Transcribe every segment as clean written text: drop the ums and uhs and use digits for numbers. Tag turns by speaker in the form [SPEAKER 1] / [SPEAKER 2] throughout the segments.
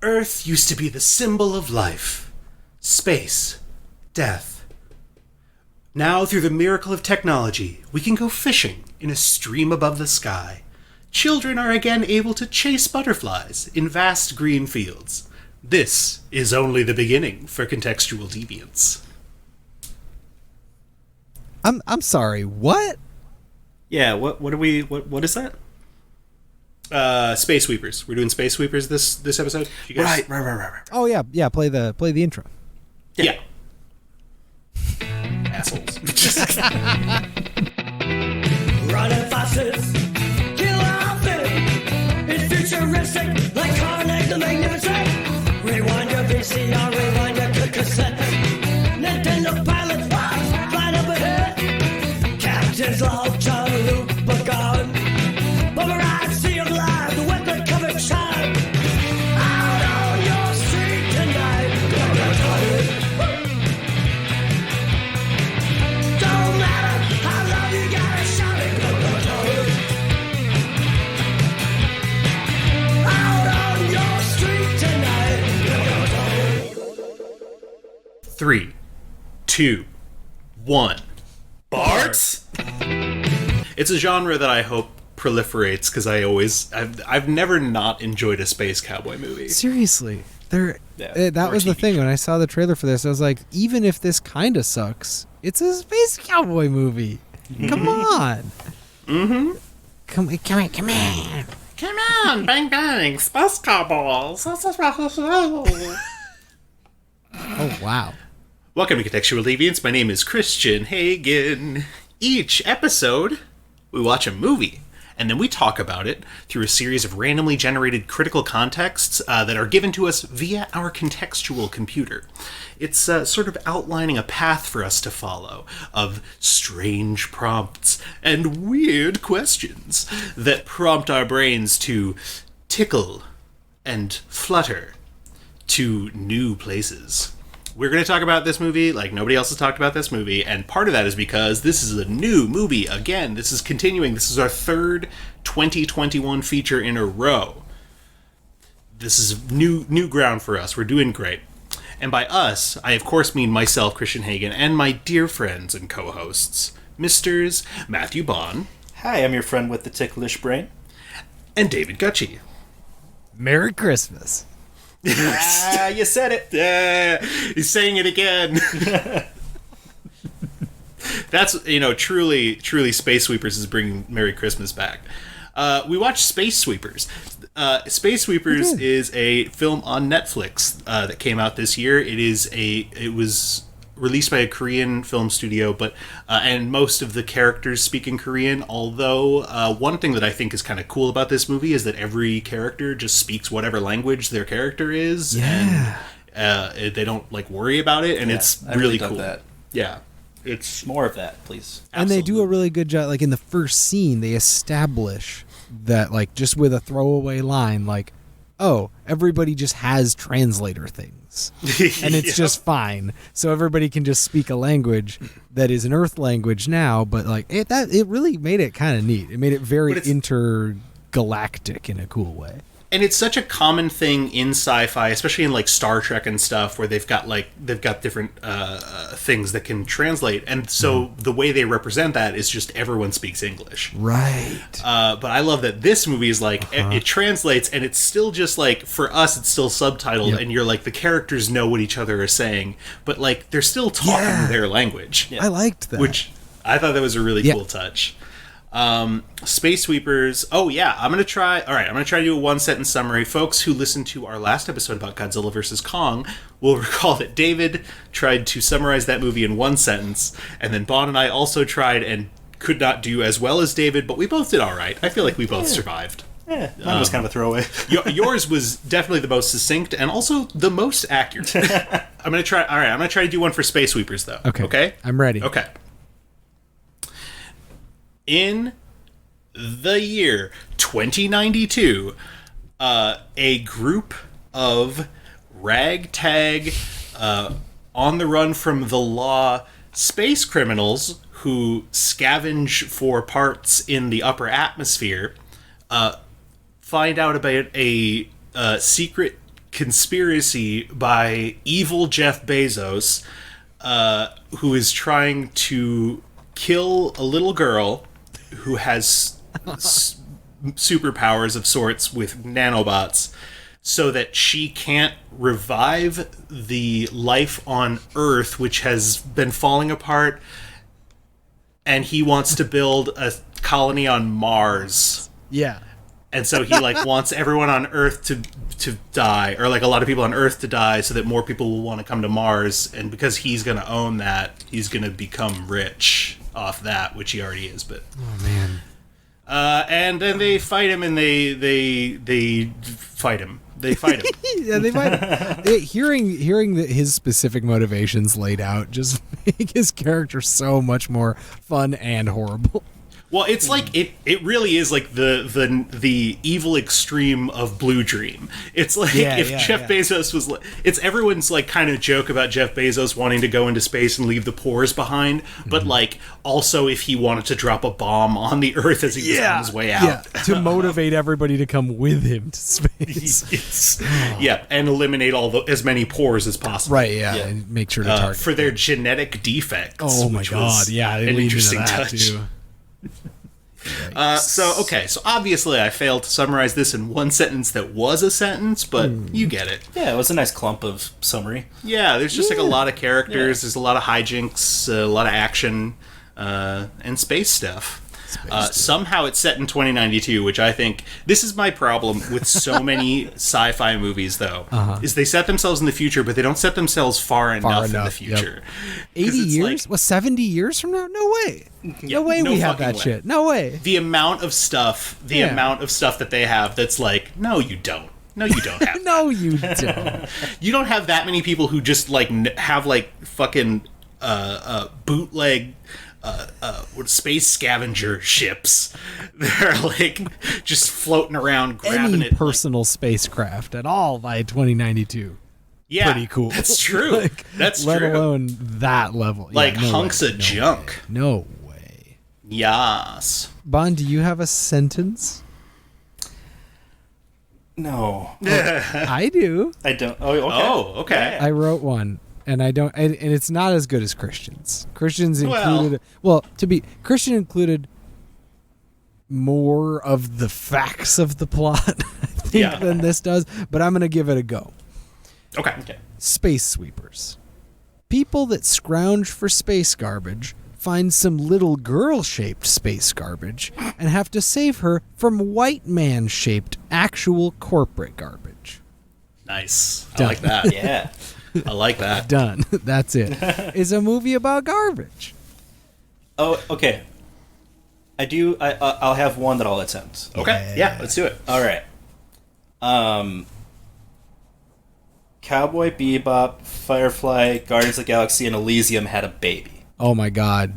[SPEAKER 1] Earth used to be the symbol of life, space, death. Now, through the miracle of technology, we can go fishing in a stream above the sky. Children are again able to chase butterflies in vast green fields. This is only the beginning for contextual deviance.
[SPEAKER 2] I'm sorry, what?
[SPEAKER 3] Yeah, what is that?
[SPEAKER 1] Space Sweepers. We're doing Space Sweepers this episode. You guys?
[SPEAKER 3] Right.
[SPEAKER 2] Oh yeah, play the intro.
[SPEAKER 1] Yeah. Assholes.
[SPEAKER 4] Running fastest, kill outfit. It's futuristic, like Carnegie the Magnificent. Rewind your VCR, rewind your cassette. Nintendo pilot box, flying up ahead. Captain's log, John Luke, Bogard. Boomerang, sea of life, the weather covered shine. Out on your street tonight. Don't matter how loud you gotta shout it. Out on your street tonight.
[SPEAKER 1] 3, 2, 1. Bards? It's a genre that I hope proliferates because I've never not enjoyed a space cowboy movie.
[SPEAKER 2] Seriously, that was the
[SPEAKER 1] TV
[SPEAKER 2] thing
[SPEAKER 1] show.
[SPEAKER 2] when I saw the trailer for this. I was like, even if this kind of sucks, it's a space cowboy movie. Come on.
[SPEAKER 1] Mm-hmm.
[SPEAKER 2] Come on.
[SPEAKER 1] Come on, bang bang, space cowboys.
[SPEAKER 2] Oh wow.
[SPEAKER 1] Welcome to Contextual Deviance. My name is Christian Hagen. Each episode, we watch a movie, and then we talk about it through a series of randomly generated critical contexts that are given to us via our contextual computer. It's sort of outlining a path for us to follow of strange prompts and weird questions that prompt our brains to tickle and flutter to new places. We're going to talk about this movie like nobody else has talked about this movie, and part of that is because this is a new movie. Again, this is continuing. This is our third 2021 feature in a row. This is new ground for us. We're doing great. And by us, I of course mean myself, Christian Hagen, and my dear friends and co-hosts, Misters Matthew Bond.
[SPEAKER 3] Hi, I'm your friend with the ticklish brain.
[SPEAKER 1] And David Gutchie.
[SPEAKER 2] Merry Christmas.
[SPEAKER 3] You said it.
[SPEAKER 1] He's saying it again. That's, truly Space Sweepers is bringing Merry Christmas back. We watched Space Sweepers. Space Sweepers is a film on Netflix that came out this year. It was released by a Korean film studio, but and most of the characters speak in Korean, although one thing that I think is kind of cool about this movie is that every character just speaks whatever language their character is, and they don't worry about it, and it's really cool.
[SPEAKER 3] That.
[SPEAKER 1] Yeah, it's
[SPEAKER 3] More of that, please.
[SPEAKER 2] And they do a really good job. Like in the first scene, they establish that, just with a throwaway line, oh, everybody just has translator things. And it's just fine. So everybody can just speak a language that is an Earth language now, but it really made it kind of neat. It made it very intergalactic in a cool way.
[SPEAKER 1] And it's such a common thing in sci-fi, especially in Star Trek and stuff, where they've got different things that can translate, and so the way they represent that is just everyone speaks English.
[SPEAKER 2] Right.
[SPEAKER 1] But I love that this movie is it translates, and it's still just for us, it's still subtitled, and you're the characters know what each other are saying, but they're still talking their language.
[SPEAKER 2] Yeah. I liked that.
[SPEAKER 1] Which I thought that was a really cool touch. Space Sweepers. Oh yeah, I'm gonna try to do a one-sentence summary. Folks who listened to our last episode about Godzilla vs. Kong will recall that David tried to summarize that movie in one sentence, and then Bon and I also tried and could not do as well as David, but we both did all right. I feel like we both survived.
[SPEAKER 3] Yeah, mine was kind of a throwaway.
[SPEAKER 1] Yours was definitely the most succinct and also the most accurate. I'm gonna try to do one for Space Sweepers though. Okay?
[SPEAKER 2] I'm ready.
[SPEAKER 1] Okay. In the year 2092, a group of ragtag, on the run from the law space criminals who scavenge for parts in the upper atmosphere find out about a secret conspiracy by evil Jeff Bezos, who is trying to kill a little girl who has superpowers of sorts with nanobots, so that she can't revive the life on Earth, which has been falling apart, and he wants to build a colony on Mars.
[SPEAKER 2] Yeah.
[SPEAKER 1] And so he wants everyone on Earth to die, or a lot of people on Earth to die, so that more people will want to come to Mars. And because he's going to own that, he's going to become rich off that, which he already is. But
[SPEAKER 2] Oh man.
[SPEAKER 1] and then they fight him, and they fight him. They fight him.
[SPEAKER 2] Yeah, they might. Hearing his specific motivations laid out just make his character so much more fun and horrible.
[SPEAKER 1] Well, it's it really is like the evil extreme of Blue Dream. It's like Jeff Bezos was it's everyone's kind of joke about Jeff Bezos wanting to go into space and leave the pores behind, but also if he wanted to drop a bomb on the Earth as he was on his way out.
[SPEAKER 2] Yeah, to motivate everybody to come with him to space.
[SPEAKER 1] And eliminate as many pores as possible.
[SPEAKER 2] Right, and make sure to target
[SPEAKER 1] for their genetic defects.
[SPEAKER 2] Oh my god, yeah, they
[SPEAKER 1] an
[SPEAKER 2] lead
[SPEAKER 1] interesting
[SPEAKER 2] into that
[SPEAKER 1] touch.
[SPEAKER 2] too.
[SPEAKER 1] So obviously I failed to summarize this in one sentence that was a sentence, but you get it.
[SPEAKER 3] Yeah, it was a nice clump of summary.
[SPEAKER 1] Yeah, there's just a lot of characters, there's a lot of hijinks, a lot of action, and space stuff. Somehow it's set in 2092, which I think, this is my problem with so many sci-fi movies, though, is they set themselves in the future, but they don't set themselves far enough in the future.
[SPEAKER 2] 80 years? 70 years from now? No way. No way we have that shit. No way.
[SPEAKER 1] The amount of stuff, that they have that's no, you don't. No, you don't have
[SPEAKER 2] No, you don't.
[SPEAKER 1] You don't have that many people who just, have, fucking bootleg space scavenger ships. They're just floating around grabbing
[SPEAKER 2] Any
[SPEAKER 1] it.
[SPEAKER 2] personal spacecraft at all by 2092.
[SPEAKER 1] Yeah,
[SPEAKER 2] pretty cool.
[SPEAKER 1] That's true. That's
[SPEAKER 2] let
[SPEAKER 1] true.
[SPEAKER 2] Let alone that level.
[SPEAKER 1] No
[SPEAKER 2] way,
[SPEAKER 1] hunks of junk.
[SPEAKER 2] Way. No way.
[SPEAKER 1] Yas.
[SPEAKER 2] Bond, do you have a sentence?
[SPEAKER 3] No.
[SPEAKER 2] I do.
[SPEAKER 3] I don't. Oh, okay.
[SPEAKER 1] Oh, okay.
[SPEAKER 2] I wrote one. And I don't, and it's not as good as Christian's. Christian's included. Christian included more of the facts of the plot, I think, than this does. But I'm gonna give it a go.
[SPEAKER 1] Okay.
[SPEAKER 2] Space sweepers, people that scrounge for space garbage, find some little girl-shaped space garbage and have to save her from white man-shaped actual corporate garbage.
[SPEAKER 1] Nice.
[SPEAKER 2] Done.
[SPEAKER 1] I like that.
[SPEAKER 3] Yeah.
[SPEAKER 1] I like that.
[SPEAKER 2] Done. That's it. It's a movie about garbage.
[SPEAKER 3] Oh, okay. I'll have one that I'll attempt.
[SPEAKER 1] Okay. Yeah, let's do it.
[SPEAKER 3] All right. Cowboy Bebop, Firefly, Guardians of the Galaxy, and Elysium had a baby.
[SPEAKER 2] Oh my god.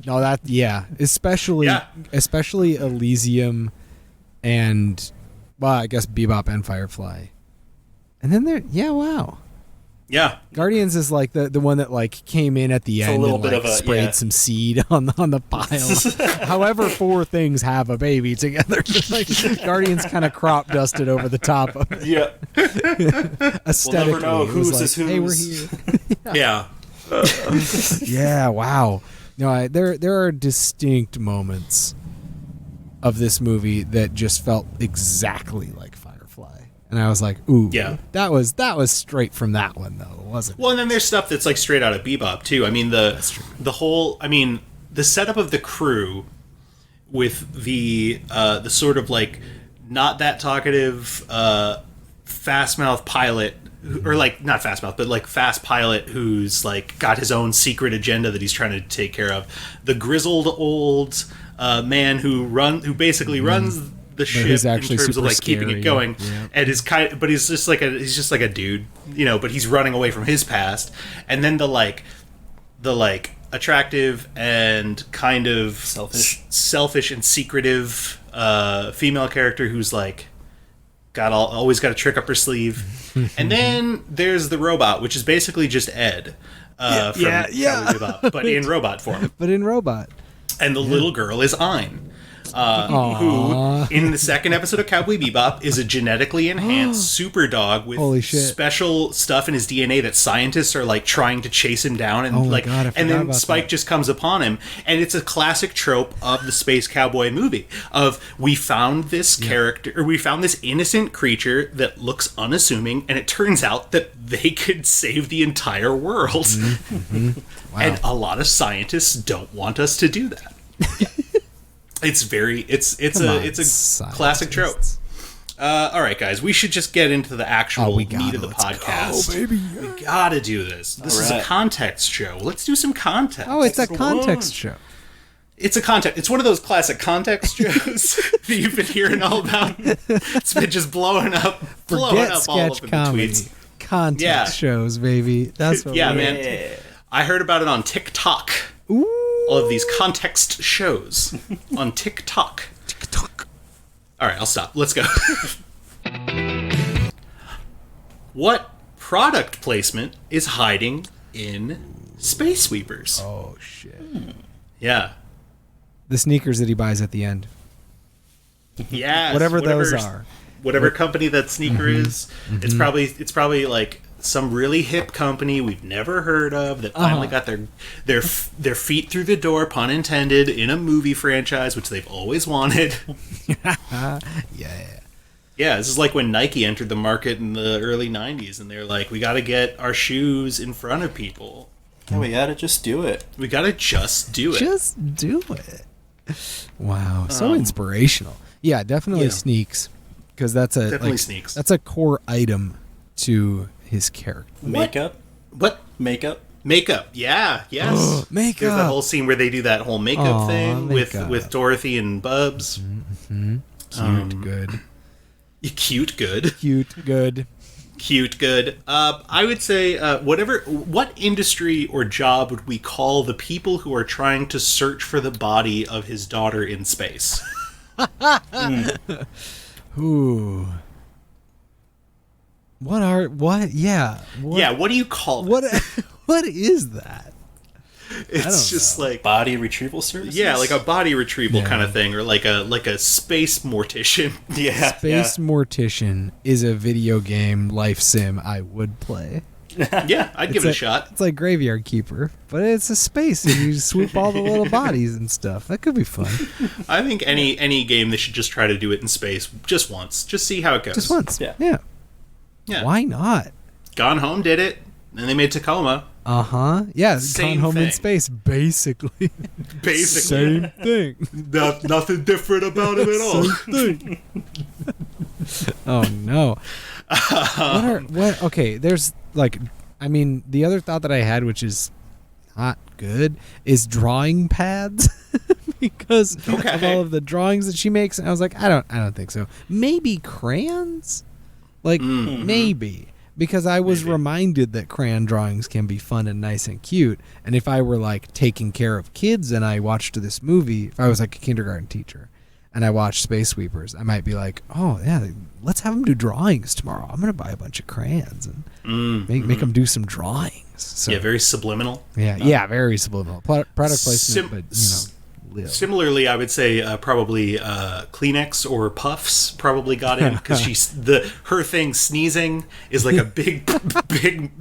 [SPEAKER 2] No, especially Elysium and I guess Bebop and Firefly. And then wow.
[SPEAKER 1] Yeah.
[SPEAKER 2] Guardians is the one that came in at the end and sprayed some seed on the pile. However, 4 things have a baby together. Guardians kind of crop dusted over the top of it.
[SPEAKER 3] Yeah.
[SPEAKER 2] Aesthetically,
[SPEAKER 3] we'll never know whose is whose.
[SPEAKER 2] Hey, we're here.
[SPEAKER 1] Yeah.
[SPEAKER 2] Yeah, wow. No, there are distinct moments of this movie that just felt exactly like Firefly. And I was like, ooh,
[SPEAKER 1] yeah.
[SPEAKER 2] That was straight from that one though, wasn't it?
[SPEAKER 1] Well, and then there's stuff that's straight out of Bebop too. I mean, the setup of the crew with the sort of not that talkative fast-mouthed pilot, or not fast-mouthed, but fast pilot who's got his own secret agenda that he's trying to take care of. The grizzled old man who basically runs the ship in terms of keeping it going, and is but he's just like a dude, but he's running away from his past. And then the attractive and kind of selfish and secretive female character who's always got a trick up her sleeve. And then there's the robot, which is basically just Ed from Cowboy Bebop, but in robot form.
[SPEAKER 2] But in robot.
[SPEAKER 1] And the little girl is Ein. who, in the second episode of Cowboy Bebop, is a genetically enhanced super dog with
[SPEAKER 2] Holy shit.
[SPEAKER 1] special stuff in his DNA that scientists are like trying to chase him down, and
[SPEAKER 2] Oh my God, I forgot
[SPEAKER 1] and then
[SPEAKER 2] about
[SPEAKER 1] Spike
[SPEAKER 2] that.
[SPEAKER 1] just comes upon him, and it's a classic trope of the space cowboy movie of we found this character, or we found this innocent creature that looks unassuming, and it turns out that they could save the entire world.
[SPEAKER 2] Wow.
[SPEAKER 1] And a lot of scientists don't want us to do that. It's
[SPEAKER 2] Come on,
[SPEAKER 1] a classic trope.
[SPEAKER 2] scientists.
[SPEAKER 1] All right, guys, we should just get into the actual meat of the
[SPEAKER 2] let's
[SPEAKER 1] podcast.
[SPEAKER 2] go, baby.
[SPEAKER 1] We gotta do this. This is a
[SPEAKER 3] right.
[SPEAKER 1] context show. Let's do some context.
[SPEAKER 2] Oh, it's a context show.
[SPEAKER 1] It's a context. It's one of those classic context shows that you've been hearing all about. It's been just blowing up
[SPEAKER 2] Forget
[SPEAKER 1] all up
[SPEAKER 2] sketch
[SPEAKER 1] in the
[SPEAKER 2] comedy.
[SPEAKER 1] tweets.
[SPEAKER 2] Context
[SPEAKER 1] Yeah.
[SPEAKER 2] shows, baby. That's what
[SPEAKER 1] Yeah,
[SPEAKER 2] we're
[SPEAKER 1] man.
[SPEAKER 3] Yeah.
[SPEAKER 1] I heard about it on TikTok.
[SPEAKER 2] Ooh.
[SPEAKER 1] All of these context shows on TikTok.
[SPEAKER 2] TikTok.
[SPEAKER 1] All right, I'll stop. Let's go. What product placement is hiding in Space Sweepers?
[SPEAKER 2] Oh shit.
[SPEAKER 1] Yeah.
[SPEAKER 2] The sneakers that he buys at the end.
[SPEAKER 1] Yeah.
[SPEAKER 2] Whatever those are.
[SPEAKER 1] Whatever company that sneaker is, it's probably like some really hip company we've never heard of that finally got their feet through the door, pun intended, in a movie franchise, which they've always wanted.
[SPEAKER 2] Yeah.
[SPEAKER 1] Yeah, this is like when Nike entered the market in the early 90s, and they're like, we got to get our shoes in front of people.
[SPEAKER 3] Yeah, we gotta just do it.
[SPEAKER 1] We got to just do it.
[SPEAKER 2] Just do it. Wow, so inspirational. Yeah, definitely
[SPEAKER 1] Yeah.
[SPEAKER 2] sneaks, because that's a
[SPEAKER 1] Definitely sneaks.
[SPEAKER 2] That's a core item to his character.
[SPEAKER 3] Makeup.
[SPEAKER 1] What?
[SPEAKER 3] Makeup.
[SPEAKER 1] Makeup. Yeah, yes.
[SPEAKER 2] Makeup.
[SPEAKER 1] There's that whole scene where they do that whole makeup
[SPEAKER 2] Aw,
[SPEAKER 1] thing
[SPEAKER 2] makeup.
[SPEAKER 1] with Dorothy and Bubs.
[SPEAKER 2] Cute, good.
[SPEAKER 1] Cute, good.
[SPEAKER 2] Cute, good.
[SPEAKER 1] Cute, good. I would say, what industry or job would we call the people who are trying to search for the body of his daughter in space?
[SPEAKER 2] Ooh. What? Yeah.
[SPEAKER 1] Yeah, what do you call
[SPEAKER 2] What?
[SPEAKER 1] it?
[SPEAKER 2] What is that?
[SPEAKER 1] It's just like,
[SPEAKER 3] Body retrieval services.
[SPEAKER 1] yeah, like a body retrieval
[SPEAKER 2] Yeah.
[SPEAKER 1] kind of thing, or like a space mortician.
[SPEAKER 3] yeah.
[SPEAKER 2] Space Mortician is a video game life sim I would play.
[SPEAKER 1] Yeah, I'd give it a shot.
[SPEAKER 2] It's like Graveyard Keeper, but it's a space and you swoop all the little bodies and stuff. That could be fun.
[SPEAKER 1] I think any game they should just try to do it in space just once, just see how it goes.
[SPEAKER 2] Just once.
[SPEAKER 3] Yeah.
[SPEAKER 1] Yeah.
[SPEAKER 2] Why not?
[SPEAKER 1] Gone Home did it, and they made Tacoma.
[SPEAKER 2] Yeah,
[SPEAKER 1] Same
[SPEAKER 2] Gone Home in
[SPEAKER 1] thing.
[SPEAKER 2] Space, basically.
[SPEAKER 1] Basically,
[SPEAKER 2] Same thing.
[SPEAKER 1] nothing different about it at all.
[SPEAKER 2] Same thing. Oh no. Okay, there's like, I mean, the other thought that I had, which is not good, is drawing pads. Because of
[SPEAKER 1] Okay.
[SPEAKER 2] all of the drawings that she makes. And I was like, I don't think so. Maybe crayons? Like, maybe. Because I was reminded that crayon drawings can be fun and nice and cute. And if I were like taking care of kids and I watched this movie, if I was like a kindergarten teacher and I watched Space Sweepers, I might be like, oh yeah, let's have them do drawings tomorrow. I'm going to buy a bunch of crayons and make them do some drawings. So,
[SPEAKER 1] Yeah, very subliminal.
[SPEAKER 2] yeah, very subliminal. Product placement,
[SPEAKER 1] Sim-
[SPEAKER 2] but, live.
[SPEAKER 1] Similarly, I would say probably Kleenex or Puffs probably got in because her thing sneezing is like a big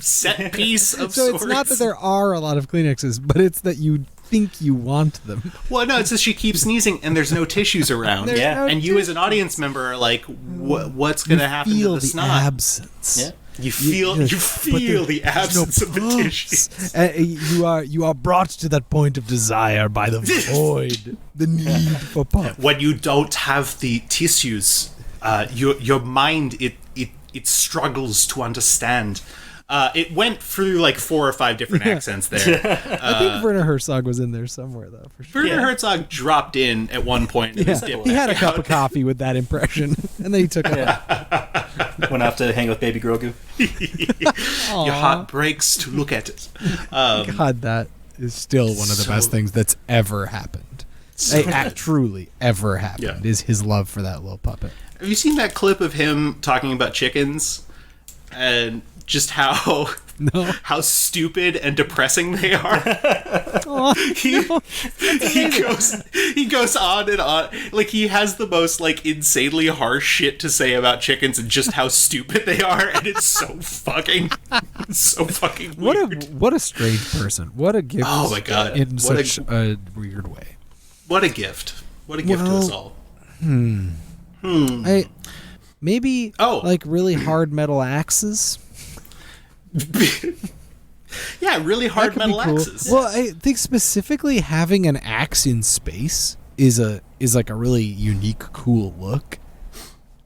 [SPEAKER 1] set piece of
[SPEAKER 2] So
[SPEAKER 1] sorts.
[SPEAKER 2] it's not that there are a lot of Kleenexes, but it's that you think you want them.
[SPEAKER 1] Well, no, it's just she keeps sneezing and there's no tissues around.
[SPEAKER 2] There's
[SPEAKER 3] Yeah.
[SPEAKER 2] no
[SPEAKER 1] And you as an
[SPEAKER 2] tissues.
[SPEAKER 1] audience member are like, what's going to happen to
[SPEAKER 2] Feel
[SPEAKER 1] the
[SPEAKER 2] the
[SPEAKER 1] snot?
[SPEAKER 2] absence.
[SPEAKER 3] Yeah.
[SPEAKER 1] You feel
[SPEAKER 2] but
[SPEAKER 1] the
[SPEAKER 2] there's
[SPEAKER 1] absence
[SPEAKER 2] no
[SPEAKER 1] of the
[SPEAKER 2] pumps.
[SPEAKER 1] tissues.
[SPEAKER 2] You are brought to that point of desire by the void, the need for pump.
[SPEAKER 1] When you don't have the tissues, your mind it struggles to understand. It went through like 4 or 5 different accents there.
[SPEAKER 2] I think Werner Herzog was in there somewhere though, for sure.
[SPEAKER 1] Werner Herzog dropped in at one point. And was dipped
[SPEAKER 2] He had a
[SPEAKER 1] back
[SPEAKER 2] cup
[SPEAKER 1] out.
[SPEAKER 2] of coffee with that impression, and then he took it.
[SPEAKER 3] Went off to hang with Baby Grogu.
[SPEAKER 1] Your heart breaks to look at it.
[SPEAKER 2] God, that is still one of the
[SPEAKER 1] So-
[SPEAKER 2] best things that's ever happened. Truly ever happened
[SPEAKER 1] Yeah.
[SPEAKER 2] is his love for that little puppet.
[SPEAKER 1] Have you seen that clip of him talking about chickens? and just how
[SPEAKER 2] No.
[SPEAKER 1] how stupid and depressing they are.
[SPEAKER 2] Oh,
[SPEAKER 1] he,
[SPEAKER 2] no.
[SPEAKER 1] he goes on and on. Like, he has the most, like, insanely harsh shit to say about chickens and just how stupid they are, and it's so fucking weird.
[SPEAKER 2] What a strange person. What a gift.
[SPEAKER 1] Oh my God.
[SPEAKER 2] In
[SPEAKER 1] What
[SPEAKER 2] such a weird way.
[SPEAKER 1] What a gift. What a gift to us all.
[SPEAKER 2] Maybe like really hard metal axes.
[SPEAKER 1] Yeah, really hard
[SPEAKER 2] That could be
[SPEAKER 1] metal
[SPEAKER 2] cool.
[SPEAKER 1] axes.
[SPEAKER 2] Well, I think specifically having an axe in space is like a really unique, cool look.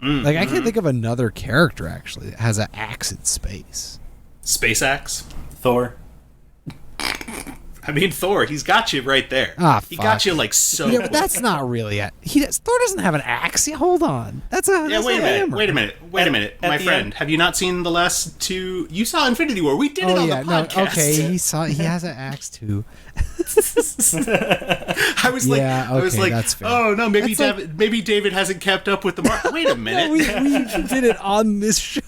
[SPEAKER 2] Like, I can't think of another character actually that has an axe in space.
[SPEAKER 1] Space axe.
[SPEAKER 3] Thor.
[SPEAKER 1] I mean, Thor, he's got you right there. He
[SPEAKER 2] Fuck.
[SPEAKER 1] got you, like, so
[SPEAKER 2] Yeah, but that's not really it. Thor doesn't have an axe. Yeah, hold on. That's a
[SPEAKER 1] Yeah, wait a
[SPEAKER 2] hammer.
[SPEAKER 1] minute. My
[SPEAKER 3] the
[SPEAKER 1] friend.
[SPEAKER 3] end-
[SPEAKER 1] Have you not seen the last two? You saw Infinity War. We did it
[SPEAKER 2] Oh
[SPEAKER 1] on
[SPEAKER 2] yeah,
[SPEAKER 1] the
[SPEAKER 2] no,
[SPEAKER 1] podcast.
[SPEAKER 2] okay. He has an axe too.
[SPEAKER 1] I was like,
[SPEAKER 2] Yeah,
[SPEAKER 1] I was
[SPEAKER 2] okay,
[SPEAKER 1] like,
[SPEAKER 2] that's fair.
[SPEAKER 1] oh no, maybe
[SPEAKER 2] That's
[SPEAKER 1] maybe David hasn't kept up with the market. Wait a minute.
[SPEAKER 2] we did it on this show.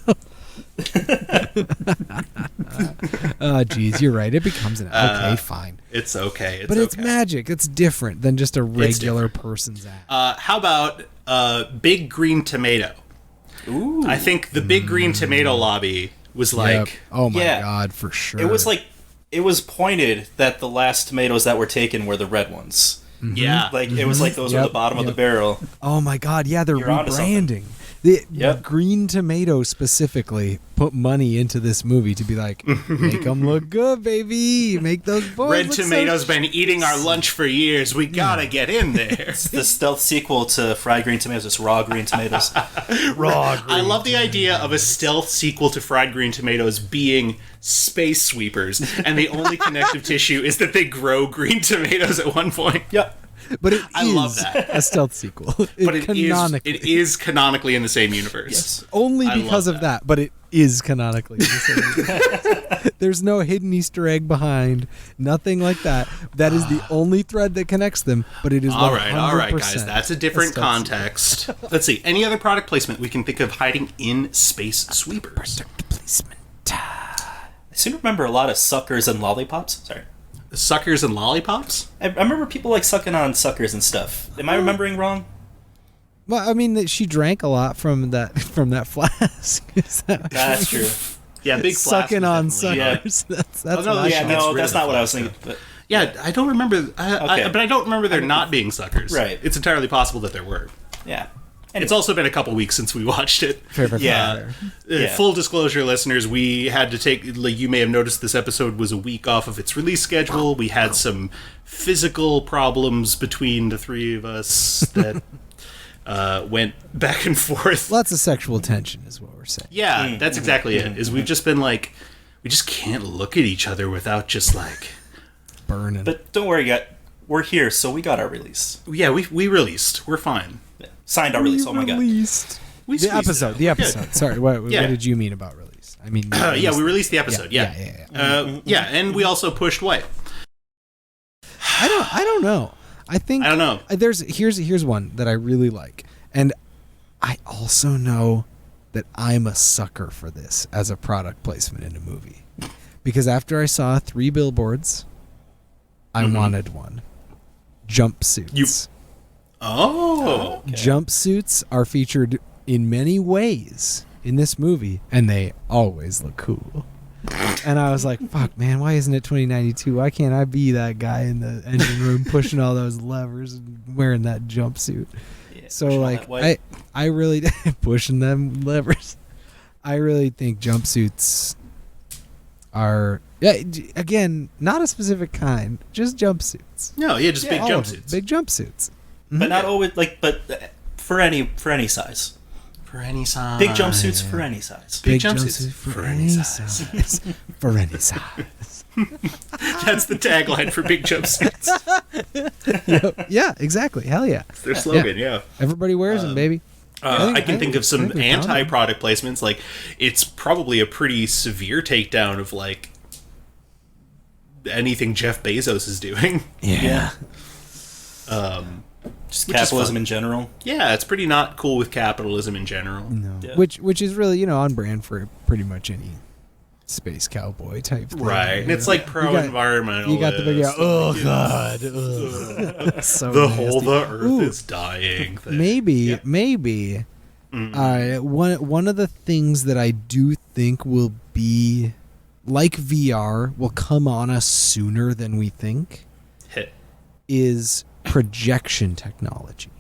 [SPEAKER 2] Oh, geez, you're right. It becomes an okay, fine.
[SPEAKER 1] It's okay.
[SPEAKER 2] But it's
[SPEAKER 1] okay.
[SPEAKER 2] magic. It's different than just a regular person's axe.
[SPEAKER 1] How about Big Green Tomato?
[SPEAKER 3] Ooh.
[SPEAKER 1] I think the Big Green Tomato lobby was
[SPEAKER 2] Yep.
[SPEAKER 1] like,
[SPEAKER 2] Oh my
[SPEAKER 3] Yeah.
[SPEAKER 2] god, for sure.
[SPEAKER 3] It was pointed that the last tomatoes that were taken were the red ones.
[SPEAKER 1] yeah,
[SPEAKER 3] Like it was like those were
[SPEAKER 2] Yep,
[SPEAKER 3] the bottom of the
[SPEAKER 2] yep.
[SPEAKER 3] barrel.
[SPEAKER 2] Oh my god, yeah, they're
[SPEAKER 3] You're onto something.
[SPEAKER 2] rebranding. The
[SPEAKER 3] Yep.
[SPEAKER 2] Green Tomato specifically put money into this movie to be like, make them look good, baby. Make those boys
[SPEAKER 1] Red
[SPEAKER 2] look so
[SPEAKER 1] Tomato's been eating our lunch for years. We gotta get in there.
[SPEAKER 3] It's the stealth sequel to fried green tomatoes. It's raw green tomatoes.
[SPEAKER 2] raw.
[SPEAKER 1] I love the idea of a stealth sequel to Fried Green Tomatoes being Space Sweepers, and the only connective tissue is that they grow green tomatoes at one point.
[SPEAKER 3] Yep.
[SPEAKER 2] But it is
[SPEAKER 1] I love that.
[SPEAKER 2] a stealth sequel.
[SPEAKER 1] But it is canonically in the same universe.
[SPEAKER 3] Yes.
[SPEAKER 2] Only
[SPEAKER 1] I
[SPEAKER 2] because
[SPEAKER 1] love
[SPEAKER 2] of that, but it is canonically the same. There's no hidden Easter egg behind, nothing like that. That is the only thread that connects them, but it is
[SPEAKER 1] All right,
[SPEAKER 2] 100%
[SPEAKER 1] guys. That's a different
[SPEAKER 2] stealth
[SPEAKER 1] context. Let's see. Any other product placement we can think of hiding in Space Sweepers?
[SPEAKER 2] sequel. Placement.
[SPEAKER 3] I seem to remember a lot of suckers and lollipops. Sorry.
[SPEAKER 1] Suckers and lollipops?
[SPEAKER 3] I remember people like sucking on suckers and stuff. Am I remembering wrong?
[SPEAKER 2] Well, I mean, that she drank a lot from that flask. Is that
[SPEAKER 3] That's true.
[SPEAKER 1] Yeah, big flask
[SPEAKER 2] sucking
[SPEAKER 1] is
[SPEAKER 2] on
[SPEAKER 1] definitely-
[SPEAKER 2] suckers? That's
[SPEAKER 1] no,
[SPEAKER 2] what I
[SPEAKER 1] yeah,
[SPEAKER 2] thought.
[SPEAKER 1] no.
[SPEAKER 3] No,
[SPEAKER 1] rid
[SPEAKER 3] that's
[SPEAKER 1] of the
[SPEAKER 3] not what I was
[SPEAKER 1] flask,
[SPEAKER 3] thinking. But
[SPEAKER 1] Yeah, I don't remember.
[SPEAKER 3] Okay.
[SPEAKER 1] But I don't remember there not being suckers.
[SPEAKER 3] Right.
[SPEAKER 1] It's entirely possible that there were.
[SPEAKER 3] yeah.
[SPEAKER 1] It's also been a couple weeks since we watched it.
[SPEAKER 2] Fair.
[SPEAKER 3] Yeah. Yeah.
[SPEAKER 1] Full disclosure, listeners, we had to take. Like, you may have noticed, this episode was a week off of its release schedule. We had some physical problems between the three of us that went back and forth.
[SPEAKER 2] Lots of sexual tension is what we're saying.
[SPEAKER 1] Yeah, that's exactly it. Is we've just been like, we just can't look at each other without just like.
[SPEAKER 2] Burning.
[SPEAKER 3] But don't worry, yet we're here, so we got our release.
[SPEAKER 1] Yeah, we released. We're fine.
[SPEAKER 3] Yeah. Signed our release. Oh my god.
[SPEAKER 2] Released.
[SPEAKER 1] We
[SPEAKER 2] The
[SPEAKER 1] squeezed it
[SPEAKER 2] episode.
[SPEAKER 1] out.
[SPEAKER 2] The
[SPEAKER 1] We're good.
[SPEAKER 2] episode. Sorry, what
[SPEAKER 1] Yeah.
[SPEAKER 2] did you mean about release? I mean,
[SPEAKER 1] Yeah, we released the episode. Yeah,
[SPEAKER 2] yeah.
[SPEAKER 1] and we also pushed white.
[SPEAKER 2] I don't know. I think
[SPEAKER 1] I don't know.
[SPEAKER 2] Here's one that I really like, and I also know that I'm a sucker for this as a product placement in a movie, because after I saw 3 billboards, I wanted one. Jumpsuits.
[SPEAKER 1] Oh,
[SPEAKER 2] Jumpsuits are featured in many ways in this movie, and they always look cool. And I was like, fuck, man, why isn't it 2092? Why can't I be that guy in the engine room pushing all those levers and wearing that jumpsuit?
[SPEAKER 3] Yeah,
[SPEAKER 2] So,
[SPEAKER 3] pushing all
[SPEAKER 2] like,
[SPEAKER 3] that white.
[SPEAKER 2] I really, pushing them levers. I really think jumpsuits are, again, not a specific kind, just jumpsuits.
[SPEAKER 1] no, yeah, just big
[SPEAKER 2] All of it.
[SPEAKER 1] jumpsuits
[SPEAKER 2] Big jumpsuits.
[SPEAKER 3] But not always like. But for any size.
[SPEAKER 1] for any size.
[SPEAKER 3] Big jumpsuits for any size.
[SPEAKER 1] Big jumpsuits
[SPEAKER 2] for any size. For any size.
[SPEAKER 1] That's the tagline for big jumpsuits.
[SPEAKER 2] Yeah, exactly. Hell yeah.
[SPEAKER 1] Their slogan, yeah.
[SPEAKER 2] Everybody wears them, baby.
[SPEAKER 1] I can think of some
[SPEAKER 2] think we found
[SPEAKER 1] anti-product placements. Like, it's probably a pretty severe takedown of like anything Jeff Bezos is doing.
[SPEAKER 2] Yeah.
[SPEAKER 3] Just
[SPEAKER 1] Which is
[SPEAKER 3] capitalism
[SPEAKER 1] fun.
[SPEAKER 3] in general.
[SPEAKER 1] Yeah, it's pretty not cool with capitalism in general.
[SPEAKER 2] No.
[SPEAKER 3] Yeah.
[SPEAKER 2] Which is really, on brand for pretty much any space cowboy type thing.
[SPEAKER 1] Right. And it's like pro-environmental.
[SPEAKER 2] You got the big, oh god, ugh. So
[SPEAKER 1] The
[SPEAKER 2] nasty.
[SPEAKER 1] whole the earth
[SPEAKER 2] Ooh,
[SPEAKER 1] is dying thing.
[SPEAKER 2] maybe.
[SPEAKER 1] Mm-hmm.
[SPEAKER 2] One of the things that I do think will be like VR will come on us sooner than we think
[SPEAKER 1] Hit.
[SPEAKER 2] is projection technology.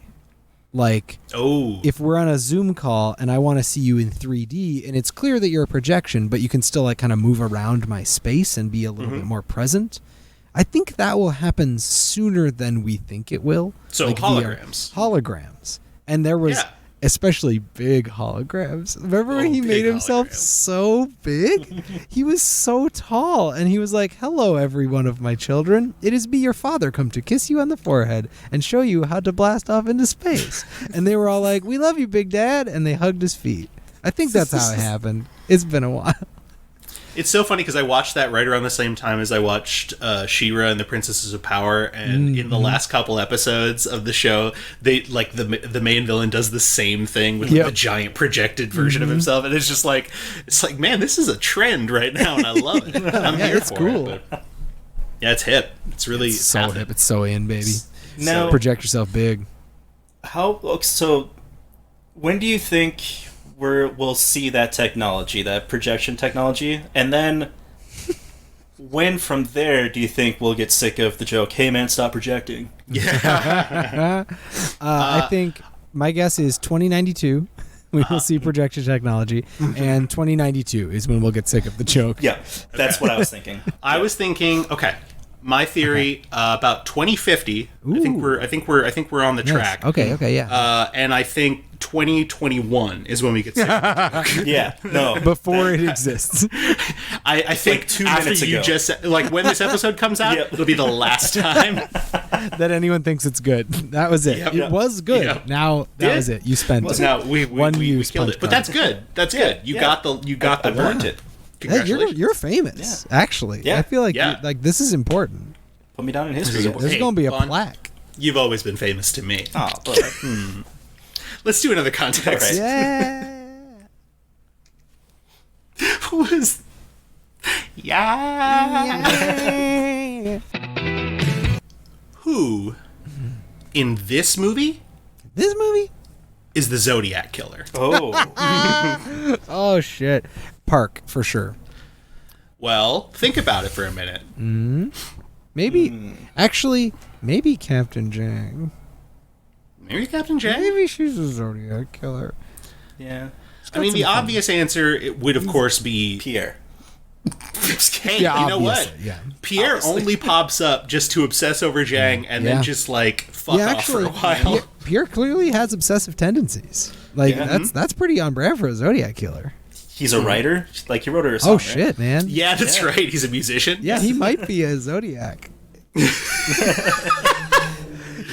[SPEAKER 2] Like,
[SPEAKER 1] Oh.
[SPEAKER 2] if we're on a Zoom call and I want to see you in 3D and it's clear that you're a projection, but you can still like kind of move around my space and be a little bit more present, I think that will happen sooner than we think it will.
[SPEAKER 1] So
[SPEAKER 2] Like
[SPEAKER 1] holograms.
[SPEAKER 2] Holograms. And there was
[SPEAKER 1] Yeah.
[SPEAKER 2] especially big holograms. Remember when
[SPEAKER 1] Oh,
[SPEAKER 2] he made
[SPEAKER 1] big
[SPEAKER 2] himself
[SPEAKER 1] holograms.
[SPEAKER 2] so big? He was so tall, and he was like, "Hello, every one of my children. It is me, your father, come to kiss you on the forehead and show you how to blast off into space." And they were all like, "We love you, Big Dad," and they hugged his feet. I think that's how it happened. It's been a while.
[SPEAKER 1] It's so funny because I watched that right around the same time as I watched She-Ra and the Princesses of Power, and in the last couple episodes of the show, they like the main villain does the same thing with
[SPEAKER 2] Yep.
[SPEAKER 1] the giant projected version of himself, and it's just like man, this is a trend right now, and I love it. I'm
[SPEAKER 2] Yeah,
[SPEAKER 1] here
[SPEAKER 2] it's
[SPEAKER 1] for
[SPEAKER 2] cool.
[SPEAKER 1] it. But yeah, it's hip. It's really
[SPEAKER 2] So
[SPEAKER 1] happening.
[SPEAKER 2] hip. It's so in, baby.
[SPEAKER 3] Now,
[SPEAKER 2] Project yourself big.
[SPEAKER 3] so when do you think we'll see that technology, that projection technology? And then when from there do you think we'll get sick of the joke, "Hey man, stop projecting"?
[SPEAKER 2] I think my guess is 2092. We will see projection technology, and 2092 is when we'll get sick of the joke.
[SPEAKER 3] Yeah, that's what I was thinking.
[SPEAKER 1] I was thinking, okay, my theory about 2050. I think we're on the
[SPEAKER 2] Nice.
[SPEAKER 1] track.
[SPEAKER 2] Okay, yeah.
[SPEAKER 1] And I think 2021 is when we get sick.
[SPEAKER 3] Yeah, no.
[SPEAKER 2] Before it exists.
[SPEAKER 1] I think
[SPEAKER 3] Like 2
[SPEAKER 1] after
[SPEAKER 3] minutes
[SPEAKER 1] you
[SPEAKER 3] ago.
[SPEAKER 1] just said, like when this episode comes out,
[SPEAKER 3] Yep.
[SPEAKER 1] it'll be the last time.
[SPEAKER 2] That anyone thinks it's good. That was it.
[SPEAKER 1] Yep.
[SPEAKER 2] It was good.
[SPEAKER 1] Yep.
[SPEAKER 2] Now that
[SPEAKER 1] Yeah.
[SPEAKER 2] was it. You spent it.
[SPEAKER 1] No, we
[SPEAKER 2] One
[SPEAKER 1] we
[SPEAKER 2] use
[SPEAKER 1] killed
[SPEAKER 2] punch
[SPEAKER 1] it, but
[SPEAKER 2] card.
[SPEAKER 1] that's good. That's good. You
[SPEAKER 3] yeah.
[SPEAKER 1] got the
[SPEAKER 3] I've earned
[SPEAKER 1] win.
[SPEAKER 3] it.
[SPEAKER 2] Hey,
[SPEAKER 1] Congratulations.
[SPEAKER 2] you're famous, actually.
[SPEAKER 3] Yeah.
[SPEAKER 2] I feel like
[SPEAKER 1] Yeah.
[SPEAKER 2] like this is important.
[SPEAKER 3] Put me down in history.
[SPEAKER 1] This is
[SPEAKER 2] There's
[SPEAKER 1] Hey,
[SPEAKER 2] going to be a
[SPEAKER 1] Vaughn.
[SPEAKER 2] plaque.
[SPEAKER 1] You've always been famous to me.
[SPEAKER 3] Oh, but
[SPEAKER 1] Let's do another context.
[SPEAKER 3] All right.
[SPEAKER 2] Yeah.
[SPEAKER 1] Who was? Yeah. Who in this movie
[SPEAKER 2] This movie?
[SPEAKER 1] is the Zodiac Killer?
[SPEAKER 3] oh,
[SPEAKER 2] Oh shit. Park for sure.
[SPEAKER 1] Well, think about it for a minute.
[SPEAKER 2] Maybe actually maybe Captain Jang.
[SPEAKER 1] Maybe Captain Jack?
[SPEAKER 2] Maybe she's a Zodiac killer.
[SPEAKER 3] yeah.
[SPEAKER 1] I mean, the
[SPEAKER 2] some fun.
[SPEAKER 1] obvious answer it would, of course, be
[SPEAKER 3] Pierre.
[SPEAKER 1] hey,
[SPEAKER 2] Yeah,
[SPEAKER 1] you know what?
[SPEAKER 2] obviously, yeah.
[SPEAKER 1] Pierre
[SPEAKER 3] Obviously.
[SPEAKER 1] only pops up just to obsess over Jang and
[SPEAKER 2] Yeah.
[SPEAKER 1] then just like fuck
[SPEAKER 2] Yeah,
[SPEAKER 1] off
[SPEAKER 2] actually,
[SPEAKER 1] for a while.
[SPEAKER 2] Pierre clearly has obsessive tendencies. Like
[SPEAKER 3] Yeah.
[SPEAKER 2] that's pretty on brand for a Zodiac killer.
[SPEAKER 3] He's a writer. Like he wrote her a song.
[SPEAKER 2] Oh
[SPEAKER 3] right?
[SPEAKER 2] shit, man.
[SPEAKER 1] Yeah, that's
[SPEAKER 3] Yeah.
[SPEAKER 1] right. He's a musician.
[SPEAKER 2] Yeah, he might be a Zodiac.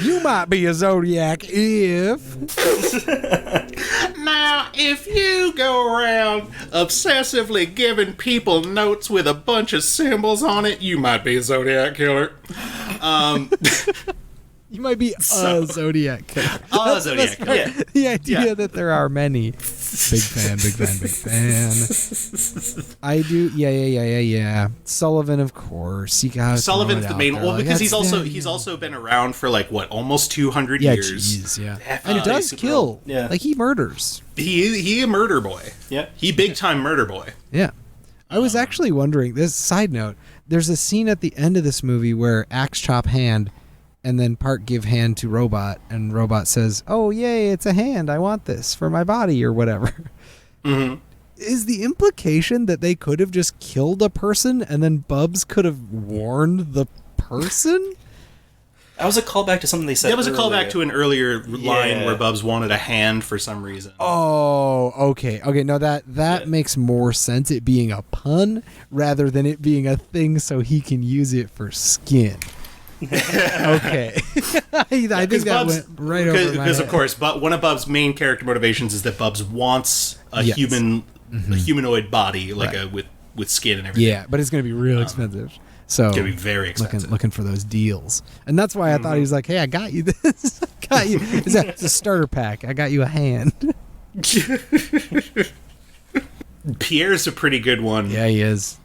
[SPEAKER 2] You might be a Zodiac if
[SPEAKER 1] Now, if you go around obsessively giving people notes with a bunch of symbols on it, you might be a Zodiac Killer.
[SPEAKER 2] you might be a Zodiac killer.
[SPEAKER 1] Oh, Zodiac Killer.
[SPEAKER 3] Yeah.
[SPEAKER 2] The idea
[SPEAKER 1] Yeah.
[SPEAKER 2] that there are many. Big fan. I do. Yeah. Sullivan, of course. You got
[SPEAKER 1] Sullivan's the main. Well, because he's also
[SPEAKER 2] he's
[SPEAKER 1] also been around for like what, almost 200
[SPEAKER 2] yeah,
[SPEAKER 1] years.
[SPEAKER 2] jeez, yeah.
[SPEAKER 1] Definitely
[SPEAKER 2] And he does
[SPEAKER 1] super
[SPEAKER 2] kill.
[SPEAKER 1] old.
[SPEAKER 3] Yeah.
[SPEAKER 2] Like he murders.
[SPEAKER 1] He a murder boy.
[SPEAKER 3] Yeah.
[SPEAKER 1] He big time murder boy.
[SPEAKER 2] Yeah. I was actually wondering, this side note, there's a scene at the end of this movie where axe chop hand and then Park give hand to Robot and Robot says, "Oh, yay, it's a hand. I want this for my body," or whatever.
[SPEAKER 1] Mm-hmm.
[SPEAKER 2] Is the implication that they could have just killed a person and then Bubs could have warned the person?
[SPEAKER 3] That was a callback to something they said.
[SPEAKER 1] That was a
[SPEAKER 3] earlier.
[SPEAKER 1] callback to an earlier line
[SPEAKER 3] Yeah.
[SPEAKER 1] where Bubs wanted a hand for some reason.
[SPEAKER 2] Oh, okay. No, that makes more sense, it being a pun rather than it being a thing so he can use it for skin. Okay. I think that went right over my
[SPEAKER 1] Because
[SPEAKER 2] head.
[SPEAKER 1] of course, but one of Bub's main character motivations is that Bubs wants a
[SPEAKER 2] Yes.
[SPEAKER 1] a humanoid body, like
[SPEAKER 2] Right.
[SPEAKER 1] with skin and everything.
[SPEAKER 2] Yeah, but it's going to be real expensive. So
[SPEAKER 1] It's gonna be very expensive.
[SPEAKER 2] looking for those deals. And that's why I thought he was like, "Hey, I got you this. I got you. It's a starter pack. I got you a hand.
[SPEAKER 1] Pierre's a pretty good one.
[SPEAKER 2] Yeah, he is.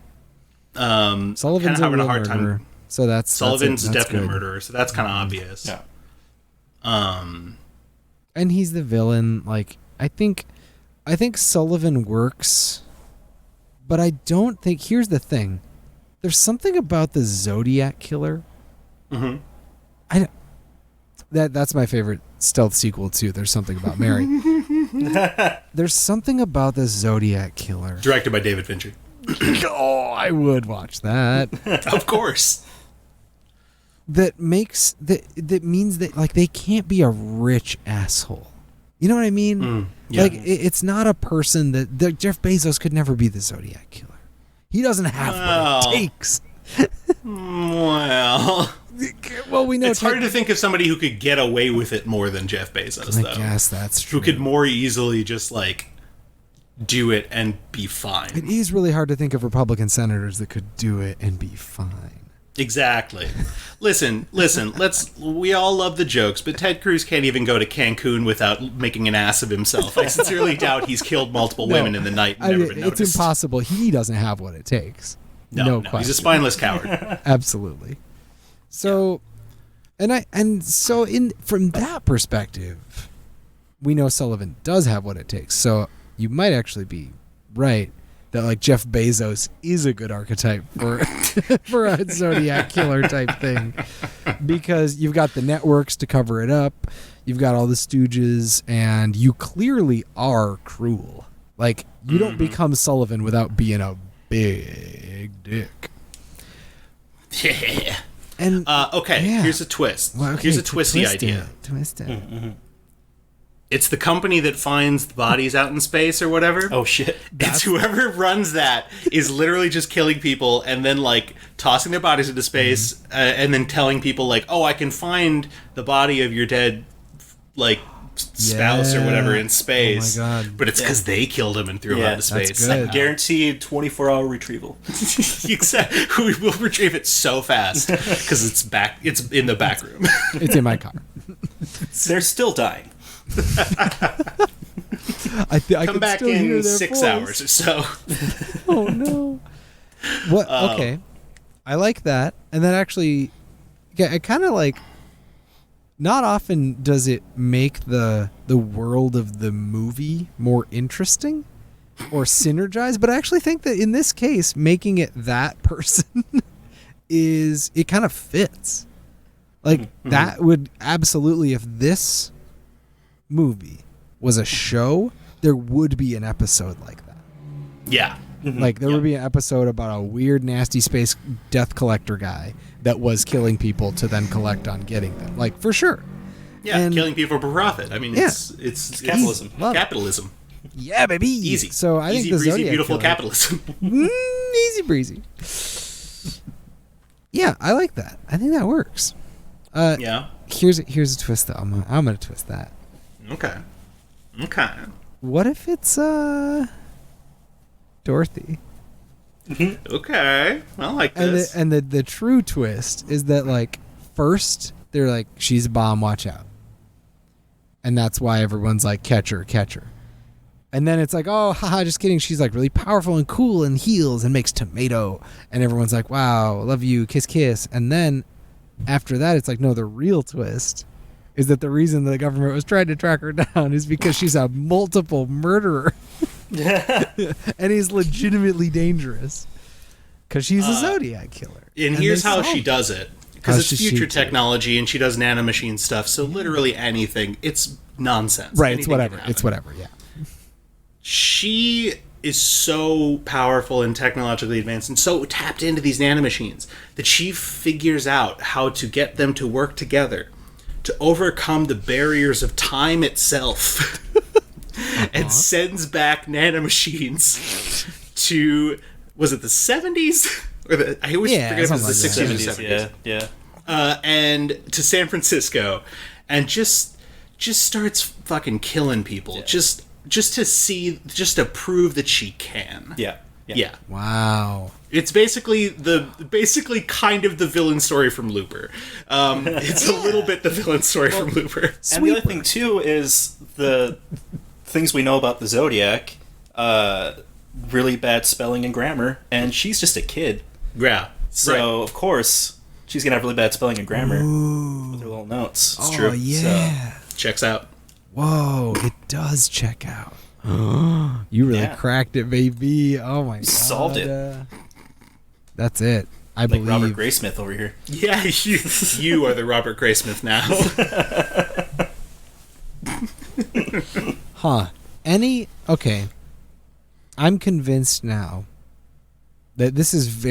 [SPEAKER 2] Sullivan's
[SPEAKER 1] kinda having a
[SPEAKER 2] real
[SPEAKER 1] hard
[SPEAKER 2] murderer,
[SPEAKER 1] time.
[SPEAKER 2] so that's
[SPEAKER 1] Sullivan's a
[SPEAKER 2] that's
[SPEAKER 1] definite
[SPEAKER 2] good.
[SPEAKER 1] murderer, so that's kind of obvious.
[SPEAKER 3] Yeah.
[SPEAKER 2] And he's the villain. Like I think Sullivan works, but I don't think. Here's the thing: there's something about the Zodiac Killer.
[SPEAKER 1] Mm-hmm.
[SPEAKER 2] That's my favorite stealth sequel too. There's something about Mary. There's something about the Zodiac Killer.
[SPEAKER 1] Directed by David Fincher.
[SPEAKER 2] Oh, I would watch that.
[SPEAKER 1] Of course.
[SPEAKER 2] That means that like they can't be a rich asshole. You know what I mean?
[SPEAKER 1] Yeah.
[SPEAKER 2] Like it's not a person that Jeff Bezos could never be the Zodiac Killer. He doesn't have what it takes.
[SPEAKER 1] Well,
[SPEAKER 2] we know
[SPEAKER 1] it's hard to think of somebody who could get away with it more than Jeff Bezos, though.
[SPEAKER 2] I guess that's true.
[SPEAKER 1] Who could more easily just like do it and be fine.
[SPEAKER 2] It is really hard to think of Republican senators that could do it and be fine.
[SPEAKER 1] Exactly. Listen, we all love the jokes, but Ted Cruz can't even go to Cancun without making an ass of himself. I sincerely doubt he's killed multiple women in the night and never been noticed.
[SPEAKER 2] It's impossible. He doesn't have what it takes. No question.
[SPEAKER 1] He's a spineless coward.
[SPEAKER 2] Absolutely. So, from that perspective, we know Sullivan does have what it takes. So you might actually be right that like Jeff Bezos is a good archetype for for a Zodiac Killer type thing, because you've got the networks to cover it up, you've got all the stooges, and you clearly are cruel. Like you don't become Sullivan without being a big dick.
[SPEAKER 1] Yeah.
[SPEAKER 2] And
[SPEAKER 1] okay,
[SPEAKER 2] yeah.
[SPEAKER 1] here's a twist.
[SPEAKER 2] Well, okay,
[SPEAKER 1] here's a twisty
[SPEAKER 2] twist
[SPEAKER 1] idea.
[SPEAKER 2] Twist it.
[SPEAKER 1] It's the company that finds the bodies out in space or whatever.
[SPEAKER 3] Oh shit!
[SPEAKER 1] It's whoever runs that is literally just killing people and then like tossing their bodies into space and then telling people like, oh, I can find the body of your dead like spouse or whatever in space.
[SPEAKER 2] Oh my God.
[SPEAKER 1] But it's because they killed him and threw him out into
[SPEAKER 2] that's
[SPEAKER 1] space.
[SPEAKER 2] good.
[SPEAKER 3] Guaranteed 24-hour retrieval.
[SPEAKER 1] Exactly. We will retrieve it so fast because it's back. It's in the back room.
[SPEAKER 2] It's in my car.
[SPEAKER 3] They're still dying.
[SPEAKER 2] I
[SPEAKER 1] Come
[SPEAKER 2] can
[SPEAKER 1] back
[SPEAKER 2] still hear
[SPEAKER 1] in
[SPEAKER 2] their
[SPEAKER 1] 6
[SPEAKER 2] voice.
[SPEAKER 1] hours or so.
[SPEAKER 2] Oh no! What? Okay, I like that, and that actually, yeah, it kind of like. Not often does it make the world of the movie more interesting or synergize, but I actually think that in this case, making it that person it kind of fits. Like that would absolutely, if this movie was a show, there would be an episode like that.
[SPEAKER 1] Yeah.
[SPEAKER 2] Like there would be an episode about a weird, nasty space death collector guy that was killing people to then collect on getting them. Like for sure.
[SPEAKER 1] Yeah,
[SPEAKER 2] And-
[SPEAKER 1] killing people for profit. I mean,
[SPEAKER 2] Yeah.
[SPEAKER 1] it's
[SPEAKER 3] capitalism.
[SPEAKER 2] Love it.
[SPEAKER 1] Capitalism.
[SPEAKER 2] Yeah, baby.
[SPEAKER 1] Easy.
[SPEAKER 2] So I
[SPEAKER 1] Easy
[SPEAKER 2] think the
[SPEAKER 1] breezy,
[SPEAKER 2] Zodiac
[SPEAKER 1] beautiful
[SPEAKER 2] Killer-
[SPEAKER 1] capitalism.
[SPEAKER 2] Easy breezy. Yeah, I like that. I think that works.
[SPEAKER 1] Yeah.
[SPEAKER 2] Here's a twist though. I'm gonna twist that.
[SPEAKER 1] Okay.
[SPEAKER 2] What if it's Dorothy?
[SPEAKER 1] Okay. I like this.
[SPEAKER 2] And the true twist is that like first they're like she's a bomb, watch out, and that's why everyone's like catch her. And then it's like, oh, haha, just kidding. She's like really powerful and cool and heals and makes tomato, and everyone's like, wow, love you, kiss kiss. And then after that, it's like, no, the real twist is that the reason the government was trying to track her down is because she's a multiple murderer. And he's legitimately dangerous because she's a Zodiac Killer.
[SPEAKER 1] And here's
[SPEAKER 2] they
[SPEAKER 1] how
[SPEAKER 2] solve
[SPEAKER 1] she
[SPEAKER 2] it.
[SPEAKER 1] does it.
[SPEAKER 2] How
[SPEAKER 1] Because it's
[SPEAKER 2] does she
[SPEAKER 1] future
[SPEAKER 2] do it?
[SPEAKER 1] technology and she does nanomachine stuff, so literally anything. It's nonsense.
[SPEAKER 2] Right,
[SPEAKER 1] Anything
[SPEAKER 2] it's
[SPEAKER 1] can
[SPEAKER 2] whatever.
[SPEAKER 1] happen.
[SPEAKER 2] It's whatever, yeah.
[SPEAKER 1] She is so powerful and technologically advanced and so tapped into these nanomachines that she figures out how to get them to work together to overcome the barriers of time itself and sends back nanomachines to, was it the 70s? Or I always
[SPEAKER 2] Yeah,
[SPEAKER 1] forget if it was the
[SPEAKER 2] something
[SPEAKER 1] 60s or 70s.
[SPEAKER 3] Yeah.
[SPEAKER 1] And to San Francisco and just starts fucking killing people.
[SPEAKER 3] Yeah.
[SPEAKER 1] Just to prove that she can.
[SPEAKER 3] Yeah.
[SPEAKER 1] Yeah.
[SPEAKER 2] Wow.
[SPEAKER 1] It's basically kind of the villain story from Looper. It's a little bit the villain story from Looper.
[SPEAKER 3] And the other thing, too, is the things we know about the Zodiac, really bad spelling and grammar, and she's just a kid.
[SPEAKER 1] Yeah.
[SPEAKER 3] So, of course, she's going to have really bad spelling and grammar with her little notes.
[SPEAKER 1] It's true.
[SPEAKER 2] Yeah.
[SPEAKER 1] So, checks out.
[SPEAKER 2] Whoa, it does check out. You really cracked it, baby. Oh my god.
[SPEAKER 3] Solved it.
[SPEAKER 2] That's it. I
[SPEAKER 3] Like
[SPEAKER 2] believe.
[SPEAKER 3] Robert Graysmith over here.
[SPEAKER 1] Yeah, you are the Robert Graysmith now.
[SPEAKER 2] Huh. Okay. I'm convinced now that this is